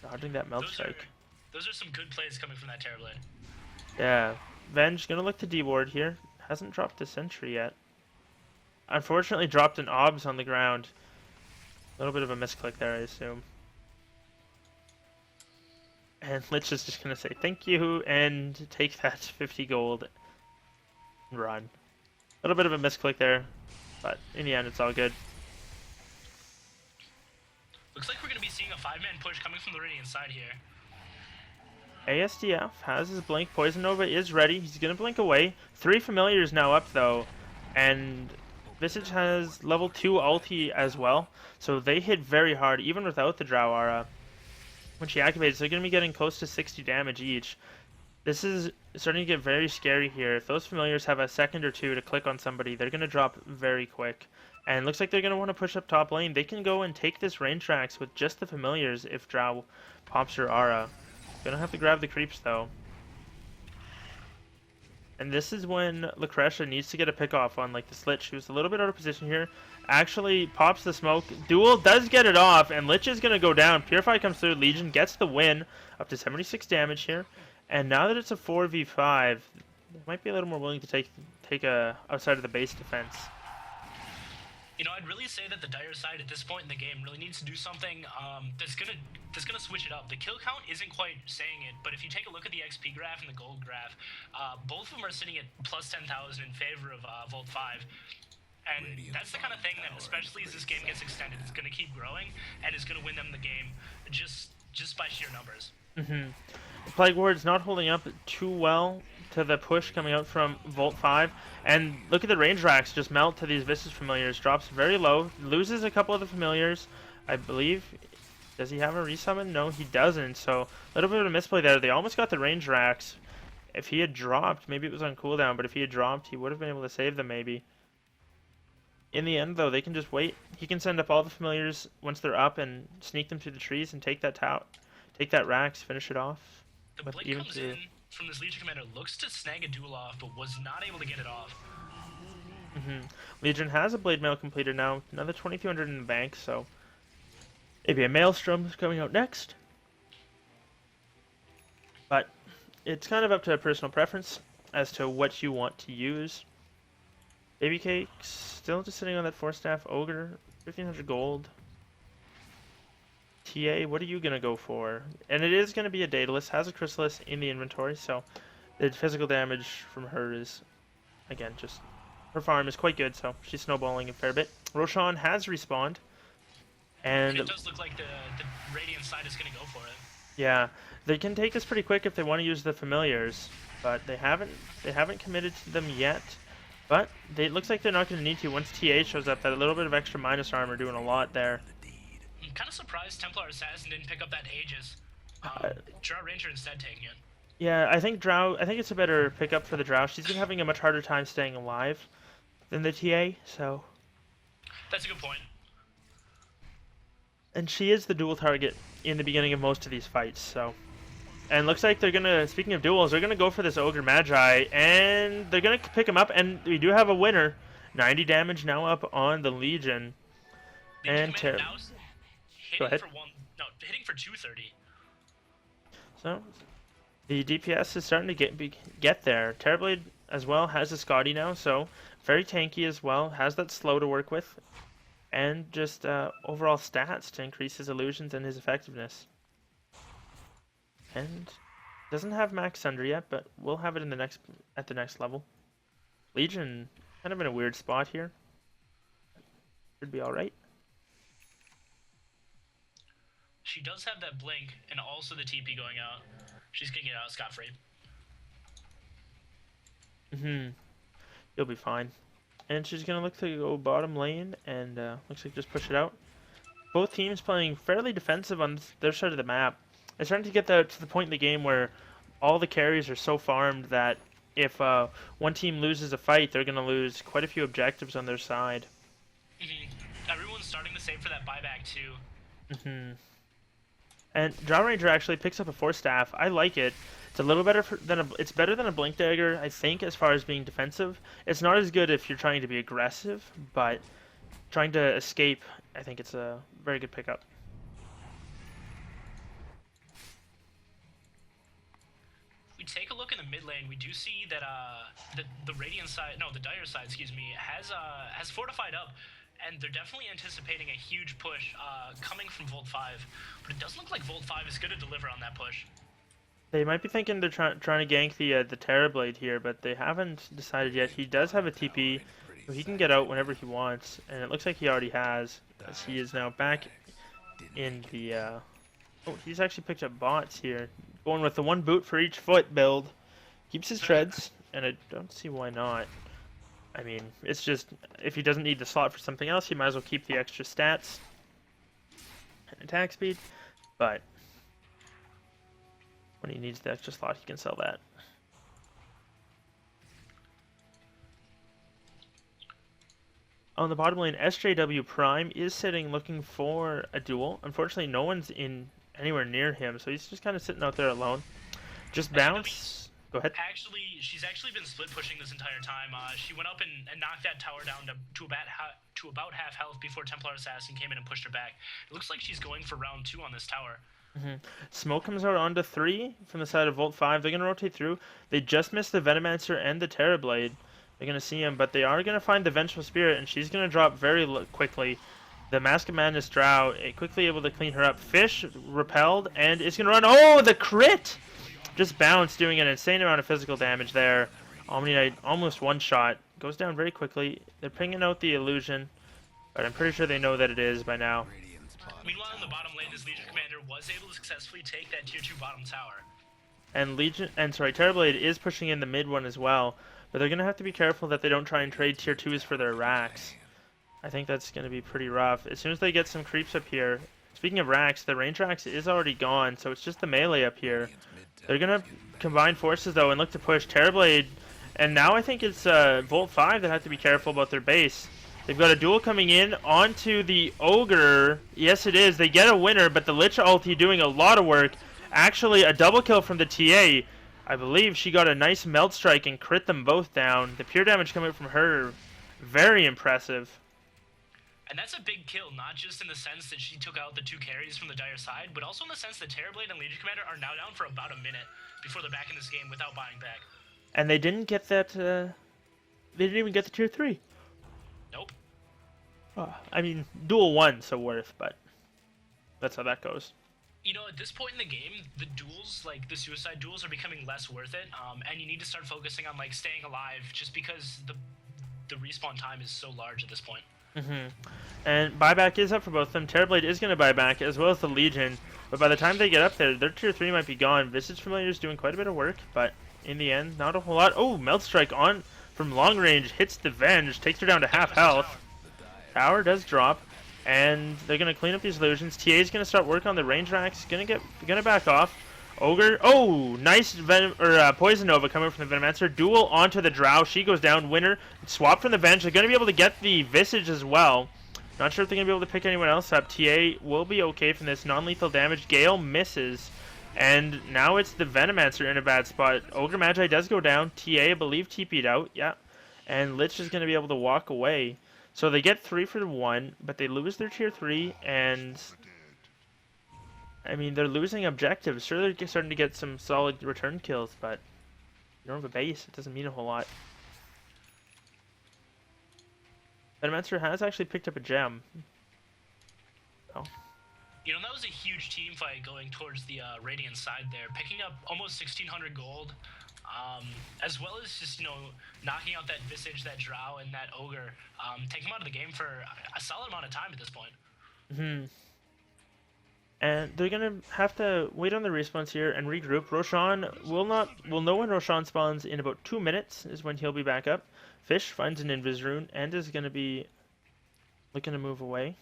Dodging that Melt Strike. Those are some good plays coming from that Terrorblade. Yeah. Venge gonna look to D-ward here. Hasn't dropped the Sentry yet. Unfortunately, dropped an Obs on the ground. A little bit of a misclick there, I assume. And Lich is just going to say thank you and take that 50 gold and run. A little bit of a misclick there, but in the end, it's all good. Looks like we're going to be seeing a 5-man push coming from the Radiant side here. ASDF has his blink. Poison Nova is ready. He's going to blink away. 3 familiars now up, though. And Visage has level 2 ulti as well. So they hit very hard, even without the Drow Aura. When she activates, they're going to be getting close to 60 damage each. This is starting to get very scary here. If those familiars have a second or two to click on somebody, they're going to drop very quick. And it looks like they're going to want to push up top lane. They can go and take this range tracks with just the familiars if Drow pops her aura. Gonna have to grab the creeps though. And this is when Lacresha needs to get a pick off on like the Lich, who's a little bit out of position here. Actually pops the smoke. Duel does get it off, and Lich is gonna go down. Purify comes through. Legion gets the win, up to 76 damage here. And now that it's a 4v5, they might be a little more willing to take a outside of the base defense. You know, I'd really say that the Dire side at this point in the game really needs to do something that's gonna switch it up. The kill count isn't quite saying it, but if you take a look at the XP graph and the gold graph, both of them are sitting at plus 10,000 in favor of Volt 5. And that's the kind of thing that, especially as this game gets extended, is going to keep growing and is going to win them the game just by sheer numbers. Plague Ward's not holding up too well to the push coming out from Volt 5. And look at the range racks just melt to these Visage familiars. Drops very low. Loses a couple of the familiars, I believe. Does he have a resummon? No, he doesn't. So a little bit of a misplay there. They almost got the range racks. If he had dropped, maybe it was on cooldown, but if he had dropped, he would have been able to save them maybe. In the end, though, they can just wait. He can send up all the familiars once they're up and sneak them through the trees and take that take that Rax, finish it off. The With blink even comes through. in from this Legion Commander, looks to snag a duel off, but was not able to get it off. Legion has a Blade Mail completed now. Another 2,200 in the bank, so maybe a Maelstrom is coming out next. But it's kind of up to personal preference as to what you want to use. Baby Cakes, still just sitting on that 4-staff Ogre, 1,500 gold. TA, what are you going to go for? And it is going to be a Daedalus, has a Chrysalis in the inventory, so the physical damage from her is, again, just, her farm is quite good, so she's snowballing a fair bit. Roshan has respawned, and it does look like the Radiant side is going to go for it. Yeah, they can take this pretty quick if they want to use the familiars, but they haven't committed to them yet. But it looks like they're not going to need to once TA shows up. That a little bit of extra minus armor doing a lot there. I'm kind of surprised Templar Assassin didn't pick up that Aegis. Drow Ranger instead taking it. Yeah, I think it's a better pickup for the Drow. She's been having a much harder time staying alive than the TA, so. That's a good point. And she is the dual target in the beginning of most of these fights, so. And looks like they're gonna, speaking of duels, they're gonna go for this Ogre Magi, and they're gonna pick him up, and we do have a winner. 90 damage now up on the Legion. And hitting go ahead. Hitting for 230. So, the DPS is starting to get there. Terrorblade as well has a Scotty now, so very tanky as well. Has that slow to work with, and just overall stats to increase his illusions and his effectiveness. And doesn't have Max Sunder yet, but we'll have it in at the next level. Legion kind of in a weird spot here. Should be all right. She does have that blink and also the TP going out. She's gonna get out scot-free. You'll be fine. And she's gonna look to go bottom lane and looks like just push it out. Both teams playing fairly defensive on their side of the map. It's starting to get to the point in the game where all the carries are so farmed that if one team loses a fight, they're gonna lose quite a few objectives on their side. Everyone's starting to save for that buyback too. And Drow Ranger actually picks up a 4-staff. I like it. It's a little better it's better than a Blink Dagger, I think, as far as being defensive. It's not as good if you're trying to be aggressive, but trying to escape, I think it's a very good pickup. If we take a look in the mid lane, we do see that the Radiant side, no, the Dire side, excuse me, has fortified up. And they're definitely anticipating a huge push coming from Volt 5. But it doesn't look like Volt 5 is going to deliver on that push. They might be thinking they're trying to gank the Terrorblade here, but they haven't decided yet. He does have a TP, so he can get out whenever he wants. And it looks like he already has, as he is now back in the... Oh, he's actually picked up bots here. Going with the 1 boot for each foot build. Keeps his treads, and I don't see why not. I mean, it's just, if he doesn't need the slot for something else, he might as well keep the extra stats and attack speed, but when he needs the extra slot, he can sell that. On the bottom lane, SJW Prime is sitting looking for a duel. Unfortunately, no one's anywhere near him, so he's just kind of sitting out there alone. Just bounce. Go ahead. She's actually been split pushing this entire time. She went up and knocked that tower down to about half health before Templar Assassin came in and pushed her back. It looks like she's going for round 2 on this tower. Smoke comes out onto 3 from the side of Volt 5. They're going to rotate through. They just missed the Venomancer and the Terrorblade. They're going to see him, but they are going to find the Vengeful Spirit, and she's going to drop very quickly. The Mask of Madness Drow quickly able to clean her up. Fish repelled, and it's going to run. Oh, the crit! Just bounce, doing an insane amount of physical damage there. Omni Knight almost one shot. Goes down very quickly. They're pinging out the illusion, but I'm pretty sure they know that it is by now. Meanwhile, in the bottom lane, this Legion Commander was able to successfully take that tier 2 bottom tower. And Terrorblade is pushing in the mid one as well, but they're gonna have to be careful that they don't try and trade tier 2s for their racks. I think that's gonna be pretty rough. As soon as they get some creeps up here, speaking of racks, the range racks is already gone, so it's just the melee up here. They're gonna combine forces though and look to push Terrorblade, and now I think it's Volt 5 that have to be careful about their base. They've got a duel coming in onto the Ogre. Yes, it is. They get a winner, but the Lich ulti doing a lot of work. Actually, a double kill from the TA. I believe she got a nice melt strike and crit them both down. The pure damage coming from her, very impressive. And that's a big kill, not just in the sense that she took out the 2 carries from the Dire side, but also in the sense that Terrorblade and Legion Commander are now down for about a minute before they're back in this game without buying back. And they didn't get that, they didn't even get the tier 3. Nope. Oh, I mean, duel 1, so worth, but that's how that goes. You know, at this point in the game, the duels, like the suicide duels, are becoming less worth it, and you need to start focusing on like staying alive, just because the respawn time is so large at this point. And buyback is up for both of them. Terrorblade is going to buy back, as well as the Legion, but by the time they get up there, their tier 3 might be gone. Visage Familiar is doing quite a bit of work, but in the end, not a whole lot. Oh, Melt Strike on from long range, hits the Venge, takes her down to half health. Tower does drop. And they're gonna clean up these illusions. TA is gonna start work on the range racks. Gonna back off. Ogre. Oh, nice Poison Nova coming from the Venomancer. Duel onto the Drow. She goes down. Winner. Swap from the Venge. They're gonna be able to get the Visage as well. Not sure if they're gonna be able to pick anyone else up. TA will be okay from this non-lethal damage. Gale misses. And now it's the Venomancer in a bad spot. Ogre Magi does go down. TA, I believe, TP'd out. Yeah. And Lich is gonna be able to walk away. So they get 3 for 1, but they lose their tier 3, and I mean, they're losing objectives. Sure, they're starting to get some solid return kills, but you don't have a base. It doesn't mean a whole lot. Venomancer has actually picked up a gem. Oh. You know, that was a huge team fight going towards the Radiant side there, picking up almost 1,600 gold. As well as just, you know, knocking out that Visage, that Drow, and that Ogre, take them out of the game for a solid amount of time at this point. And they're gonna have to wait on the respawns here and regroup. Roshan will know when Roshan spawns in about 2 minutes is when he'll be back up. Fish finds an Invis rune and is gonna be looking to move away.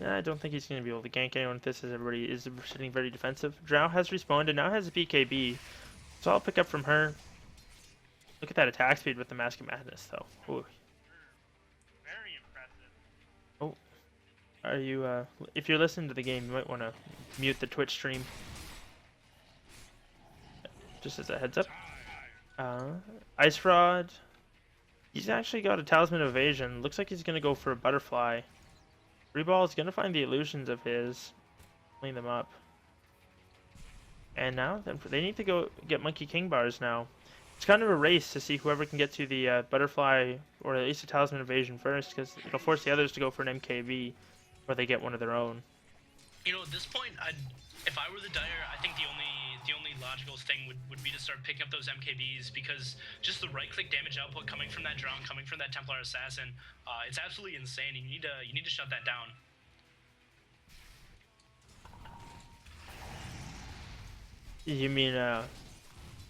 I don't think he's gonna be able to gank anyone with this, as everybody is sitting very defensive. Drow has respawned and now has a BKB. So I'll pick up from her. Look at that attack speed with the Mask of Madness, though. Ooh. Very impressive. Oh, are you? If you're listening to the game, you might want to mute the Twitch stream. Just as a heads up. Ice Fraud. He's actually got a Talisman of Evasion. Looks like he's gonna go for a Butterfly. Reball is gonna find the illusions of his, clean them up. And now they need to go get Monkey King bars now. It's kind of a race to see whoever can get to the Butterfly or at least a Talisman Evasion first, because it'll force the others to go for an MKB, or they get one of their own. You know, at this point, if I were the Dire, I think the only logical thing would be to start picking up those MKBs, because just the right-click damage output coming from that Drown, coming from that Templar Assassin, it's absolutely insane. You need to shut that down. You mean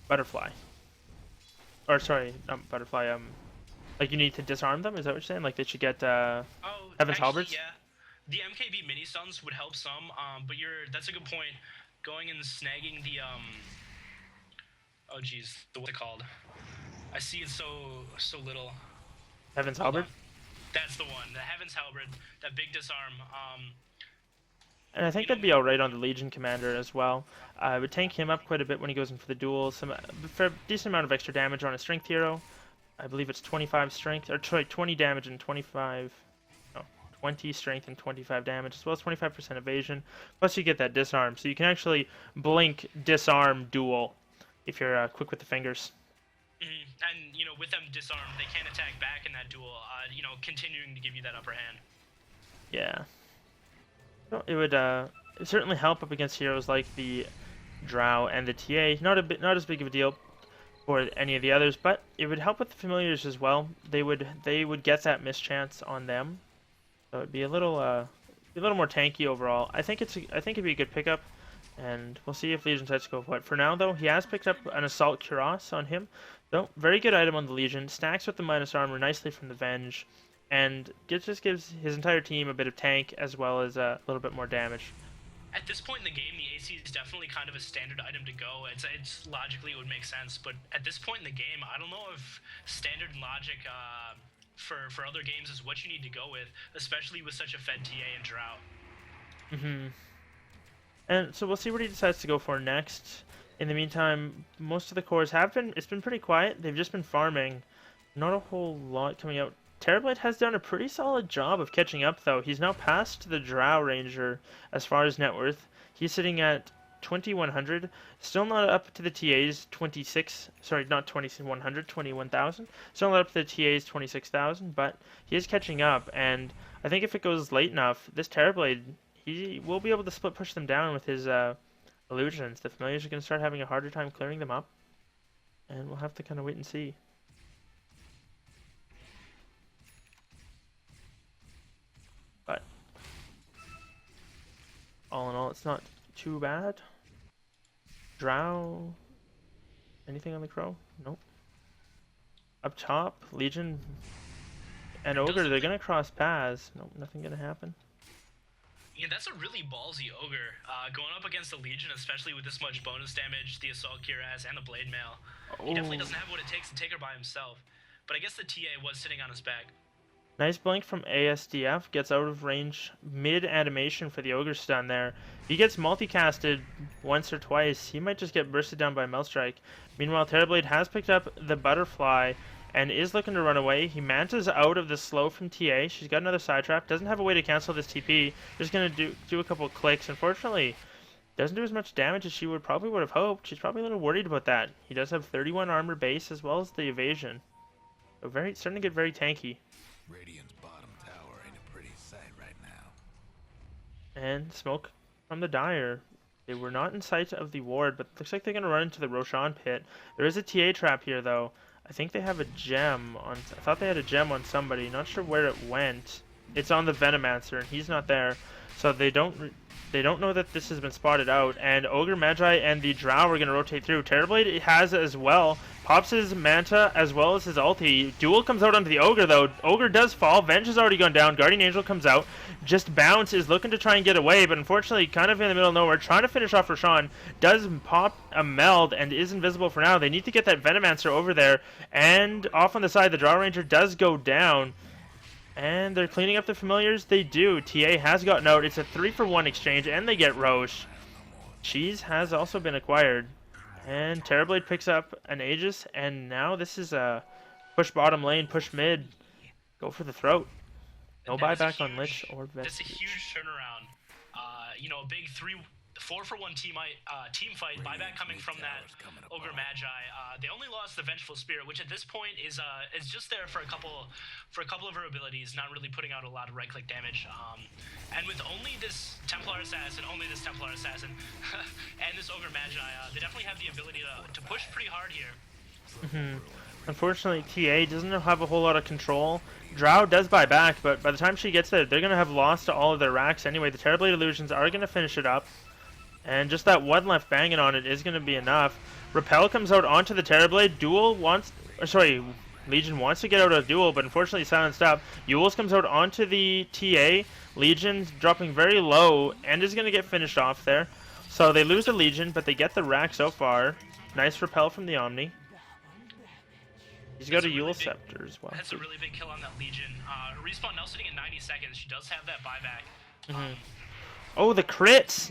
Butterfly? Or sorry, not Butterfly. Like you need to disarm them? Is that what you're saying? Like they should get Heaven's Halberds? Yeah, the MKB mini stuns would help some. But that's a good point. Going and snagging the oh geez, what's it called? I see it so little. Heaven's Halberd? That's the one. The Heaven's Halberd, that big disarm. And I think that'd be alright on the Legion Commander as well. I would tank him up quite a bit when he goes in for the duel. For a decent amount of extra damage on a Strength hero. I believe it's 25 Strength, or sorry, 20 damage and 20 Strength and 25 damage, as well as 25% evasion. Plus you get that disarm, so you can actually blink, disarm, duel, if you're quick with the fingers. And, you know, with them disarmed, they can't attack back in that duel, you know, continuing to give you that upper hand. Yeah. It would certainly help up against heroes like the Drow and the TA. Not as big of a deal for any of the others, but it would help with the familiars as well. They would get that mischance on them, so it'd be a little more tanky overall. I think it'd be a good pickup, and we'll see if Legion decides to go for it. For now, though, he has picked up an Assault Cuirass on him. So very good item on the Legion. Stacks with the minus armor nicely from the Venge. And just gives his entire team a bit of tank as well as a little bit more damage. At this point in the game, the AC is definitely kind of a standard item to go. It's logically it would make sense, but at this point in the game, I don't know if standard and logic for other games is what you need to go with, especially with such a fed TA and drought. And so we'll see what he decides to go for next. In the meantime, most of the cores have been, it's been pretty quiet. They've just been farming. Not a whole lot coming out. Terrorblade has done a pretty solid job of catching up, though. He's now past the Drow Ranger as far as net worth. He's sitting at 2,100. Still not up to the TA's 26. Sorry, not 2,100, 21,000. Still not up to the TA's 26,000, but he is catching up. And I think if it goes late enough, this Terrorblade, he will be able to split push them down with his illusions. The familiars are going to start having a harder time clearing them up. And we'll have to kind of wait and see. But all in all, it's not too bad. Drow. Anything on the Crow? Nope. Up top, Legion and Ogre, they're going to cross paths. Nope, nothing going to happen. Yeah, that's a really ballsy Ogre. Going up against the Legion, especially with this much bonus damage, the Assault Cuirass, and the Blade Mail. Oh. He definitely doesn't have what it takes to take her by himself. But I guess the TA was sitting on his back. Nice blink from ASDF. Gets out of range mid-animation for the Ogre stun there. If he gets multicasted once or twice, he might just get bursted down by Melt Strike. Meanwhile, Terrorblade has picked up the Butterfly and is looking to run away. He mantas out of the slow from TA. She's got another side trap. Doesn't have a way to cancel this TP. Just going to do a couple of clicks. Unfortunately, doesn't do as much damage as she probably would have hoped. She's probably a little worried about that. He does have 31 armor base as well as the evasion. So starting to get very tanky. Radiant's bottom tower ain't a pretty sight right now. And smoke from the Dire. They were not in sight of the ward, but looks like they're going to run into the Roshan pit. There is a TA trap here, though. I think they have a gem on... I thought they had a gem on somebody. Not sure where it went. It's on the Venomancer, and he's not there. So they don't know that this has been spotted out. And Ogre, Magi, and the Drow are going to rotate through. Terrorblade has as well. Pops his Manta as well as his ulti. Duel comes out onto the Ogre, though. Ogre does fall. Venge has already gone down. Guardian Angel comes out. Just Bounce is looking to try and get away, but unfortunately kind of in the middle of nowhere. Trying to finish off Roshan. Does pop a meld and is invisible for now. They need to get that Venomancer over there. And off on the side, the Draw Ranger does go down. And they're cleaning up the familiars. They do. TA has gotten out. It's a 3-for-1 exchange, and they get Roche. Cheese has also been acquired. And Terrorblade picks up an Aegis, and now this is a push bottom lane, push mid, go for the throat. No buyback on Lich or Vestige. That's a huge turnaround. You know, a big 4-for-1 team fight. Buyback coming from that Ogre Magi. They only lost the Vengeful Spirit, which at this point is just there for a couple of her abilities, not really putting out a lot of right-click damage. And with only this Templar Assassin, and this Ogre Magi, they definitely have the ability to push pretty hard here. Unfortunately, TA doesn't have a whole lot of control. Drow does buy back, but by the time she gets there, they're going to have lost all of their racks anyway. The Terrorblade Illusions are going to finish it up. And just that one left banging on it is going to be enough. Repel comes out onto the Terrorblade. Legion wants to get out of Duel, but unfortunately silenced up. Yules comes out onto the TA. Legion dropping very low and is going to get finished off there. So they lose the Legion, but they get the rack so far. Nice Repel from the Omni. He's got a Yule Scepter as well. That's a really big kill on that Legion. Respawn now sitting at 90 seconds. She does have that buyback. Oh, the crits!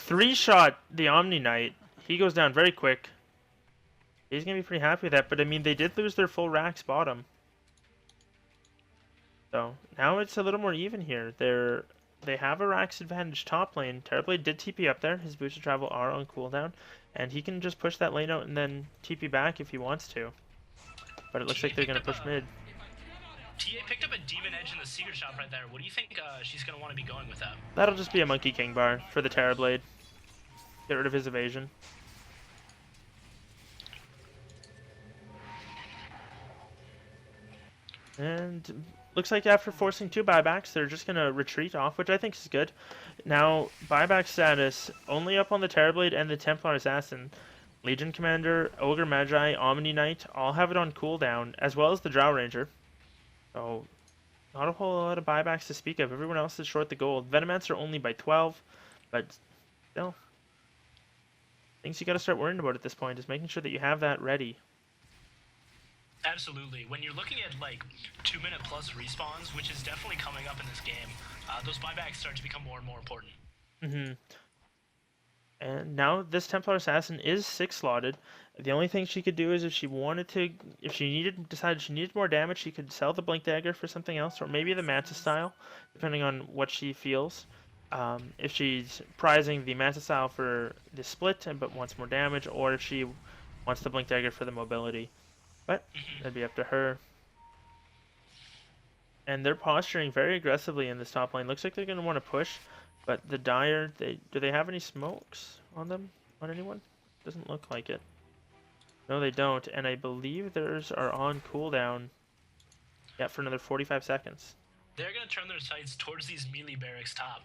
3-shot the Omni Knight. He goes down very quick. He's going to be pretty happy with that, but I mean, they did lose their full racks bottom. So, now it's a little more even here. They have a racks advantage top lane. Terrorblade did TP up there. His boots of travel are on cooldown, and he can just push that lane out and then TP back if he wants to. But it looks like they're going to push mid. TA picked up a Demon Edge in the Secret Shop right there. What do you think she's going to want to be going with that? That'll just be a Monkey King bar for the Terrorblade. Get rid of his evasion. And looks like after forcing 2 buybacks, they're just going to retreat off, which I think is good. Now, buyback status, only up on the Terrorblade and the Templar Assassin. Legion Commander, Ogre Magi, Omni Knight, all have it on cooldown, as well as the Drow Ranger. So, not a whole lot of buybacks to speak of. Everyone else is short the gold. Venomancer only by 12, but still. Things you got to start worrying about at this point is making sure that you have that ready. Absolutely. When you're looking at like 2-minute plus respawns, which is definitely coming up in this game, those buybacks start to become more and more important. Mm-hmm. And now this Templar Assassin is 6 slotted. The only thing she could do is if she wanted to, if she decided she needed more damage, she could sell the Blink Dagger for something else, or maybe the Manta Style, depending on what she feels. If she's prizing the Manta Style for the split, but wants more damage, or if she wants the Blink Dagger for the mobility. But that'd be up to her. And they're posturing very aggressively in this top lane. Looks like they're going to want to push, but the Dire, do they have any smokes on them? On anyone? Doesn't look like it. No, they don't, and I believe theirs are on cooldown. Yeah, for another 45 seconds. They're going to turn their sights towards these melee barracks top.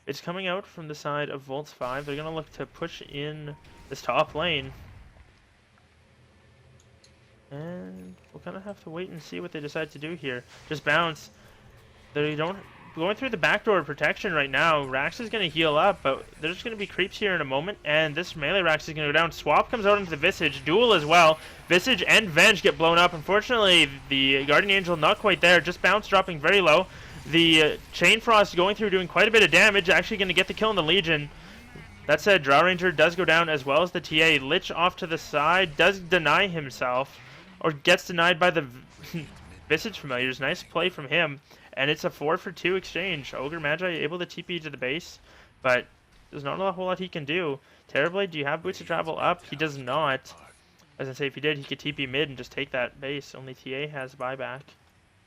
It's coming out from the side of Volts 5. They're going to look to push in this top lane. And we'll kind of have to wait and see what they decide to do here. Just bounce. They don't... Going through the backdoor protection right now. Rax is going to heal up, but there's going to be creeps here in a moment, and this melee Rax is going to go down. Swap comes out into the Visage. Duel as well. Visage and Venge get blown up. Unfortunately, the Guardian Angel not quite there. Just bounce dropping very low. The Chain Frost going through doing quite a bit of damage. Actually going to get the kill in the Legion. That said, Drow Ranger does go down as well as the TA. Lich off to the side. Does deny himself. Or gets denied by the Visage Familiars. Nice play from him. And it's a 4-for-2 exchange. Ogre Magi able to TP to the base. But there's not a whole lot he can do. Terrorblade, do you have boots to travel up? He does not. As I say, if he did, he could TP mid and just take that base. Only TA has buyback.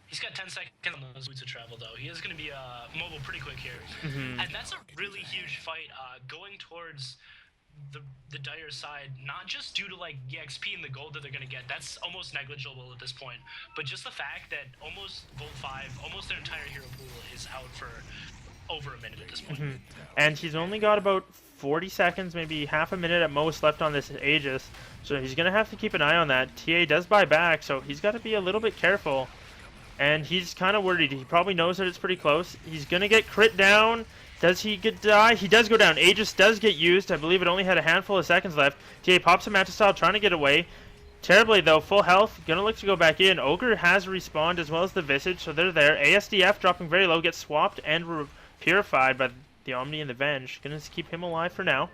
He's got 10 seconds on those boots of travel, though. He is going to be mobile pretty quick here. Mm-hmm. And that's a really huge fight going towards the Dire side, not just due to like the XP and the gold that they're going to get. That's almost negligible at this point. But just the fact that almost Gold 5, almost their entire hero pool is out for over a minute at this point. Mm-hmm. And he's only got about 40 seconds, maybe half a minute at most left on this Aegis. So he's going to have to keep an eye on that. TA does buy back, so he's got to be a little bit careful. And he's kind of worried. He probably knows that it's pretty close. He's going to get crit down. Does he die? He does go down. Aegis does get used. I believe it only had a handful of seconds left. TA pops a Manta Style, trying to get away. Terrorblade, though, full health. Gonna look to go back in. Ogre has respawned as well as the Visage, so they're there. ASDF dropping very low, gets swapped and purified by the Omni and the Venge. Gonna keep him alive for now.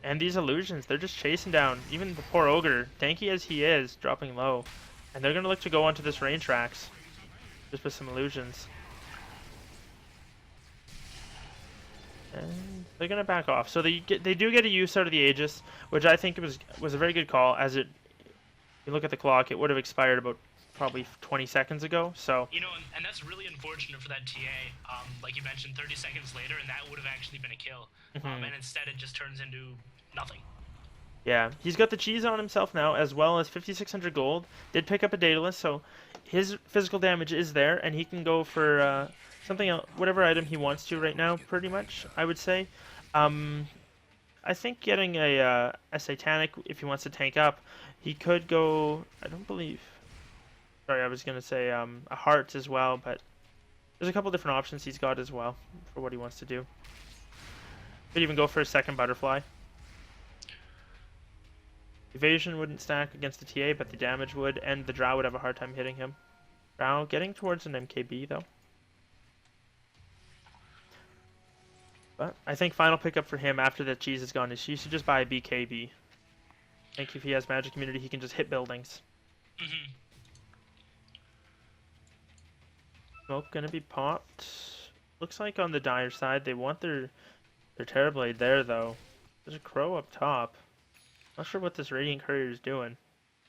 And these illusions, they're just chasing down. Even the poor Ogre, tanky as he is, dropping low. And they're gonna look to go onto this range tracks. Just with some illusions. And they're gonna back off. So they do get a use out of the Aegis, which I think was a very good call. As it, you look at the clock, it would have expired about probably 20 seconds ago. So you know, and that's really unfortunate for that TA. Like you mentioned, 30 seconds later, and that would have actually been a kill. And instead, it just turns into nothing. Yeah, he's got the cheese on himself now, as well as 5,600 gold. Did pick up a Daedalus, so his physical damage is there, and he can go for something else, whatever item he wants to right now, pretty much, I would say. I think getting a Satanic, if he wants to tank up, he could go, I don't believe, sorry, I was going to say a Heart as well, but there's a couple different options he's got as well for what he wants to do. Could even go for a second Butterfly. Evasion wouldn't stack against the TA, but the damage would, and the Drow would have a hard time hitting him. Drow getting towards an MKB, though. But I think final pickup for him after the cheese is gone is he should just buy a BKB. I think if he has Magic Immunity, he can just hit buildings. Smoke gonna be popped. Looks like on the Dire side, they want their Terrorblade there, though. There's a Crow up top. Not sure what this Radiant Courier is doing.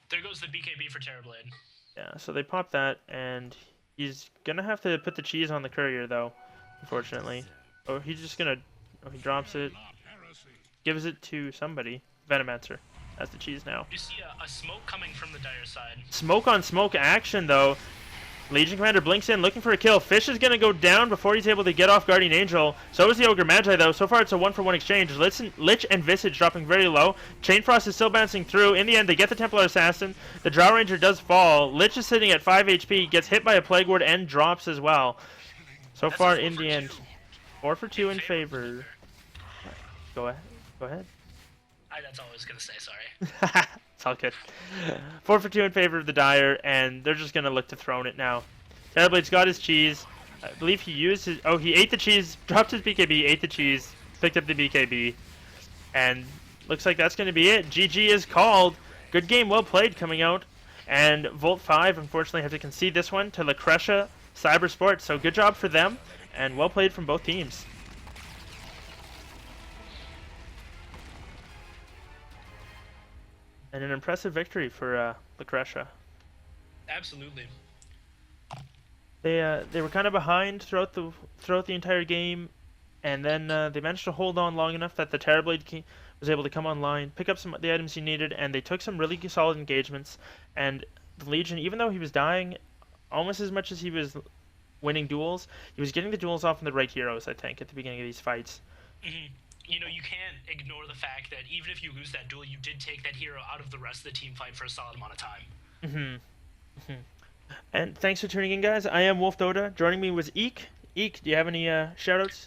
There goes the BKB for Terrorblade. Yeah, so they pop that, and he's gonna have to put the cheese on the Courier, though, unfortunately. Oh, he's just gonna... Oh, he drops it. Gives it to somebody. Venomancer. That's the cheese now. You see a smoke coming from the Dire side. Smoke on smoke action, though. Legion Commander blinks in, looking for a kill. Fish is going to go down before he's able to get off Guardian Angel. So is the Ogre Magi, though. So far, it's a 1-for-1 exchange. Lich and Visage dropping very low. Chain Frost is still bouncing through. In the end, they get the Templar Assassin. The Drow Ranger does fall. Lich is sitting at 5 HP, gets hit by a Plague Ward, and drops as well. So That's far, in the end, 4-for-2 in favor. Go ahead. That's all I was gonna say. Sorry. It's all good. 4 for 2 in favor of the Dire, and they're just gonna look to throne it now. Terrorblade's got his cheese. I believe he used his. Oh, he ate the cheese, dropped his BKB, ate the cheese, picked up the BKB, and looks like that's gonna be it. GG is called. Good game, well played coming out. And Volt 5, unfortunately, have to concede this one to Lacresha Cybersport. So good job for them, and well played from both teams. And an impressive victory for Lacresha. Absolutely. They were kind of behind throughout the entire game, and then they managed to hold on long enough that the Terrorblade was able to come online, pick up some of the items he needed, and they took some really solid engagements. And the Legion, even though he was dying almost as much as he was winning duels, he was getting the duels off on the right heroes, I think, at the beginning of these fights. Mm-hmm. You know, you can't ignore the fact that even if you lose that duel, you did take that hero out of the rest of the team fight for a solid amount of time. Mm-hmm. And thanks for tuning in, guys. I am Wolf Dota. Joining me was Eek. Eek, do you have any shoutouts?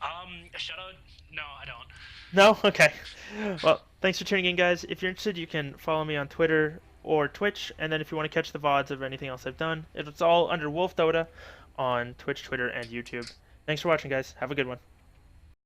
A shout out? No, I don't. No? Okay. Well, thanks for tuning in, guys. If you're interested, you can follow me on Twitter or Twitch, and then if you want to catch the VODs of anything else I've done, it's all under Wolf Dota on Twitch, Twitter, and YouTube. Thanks for watching, guys. Have a good one.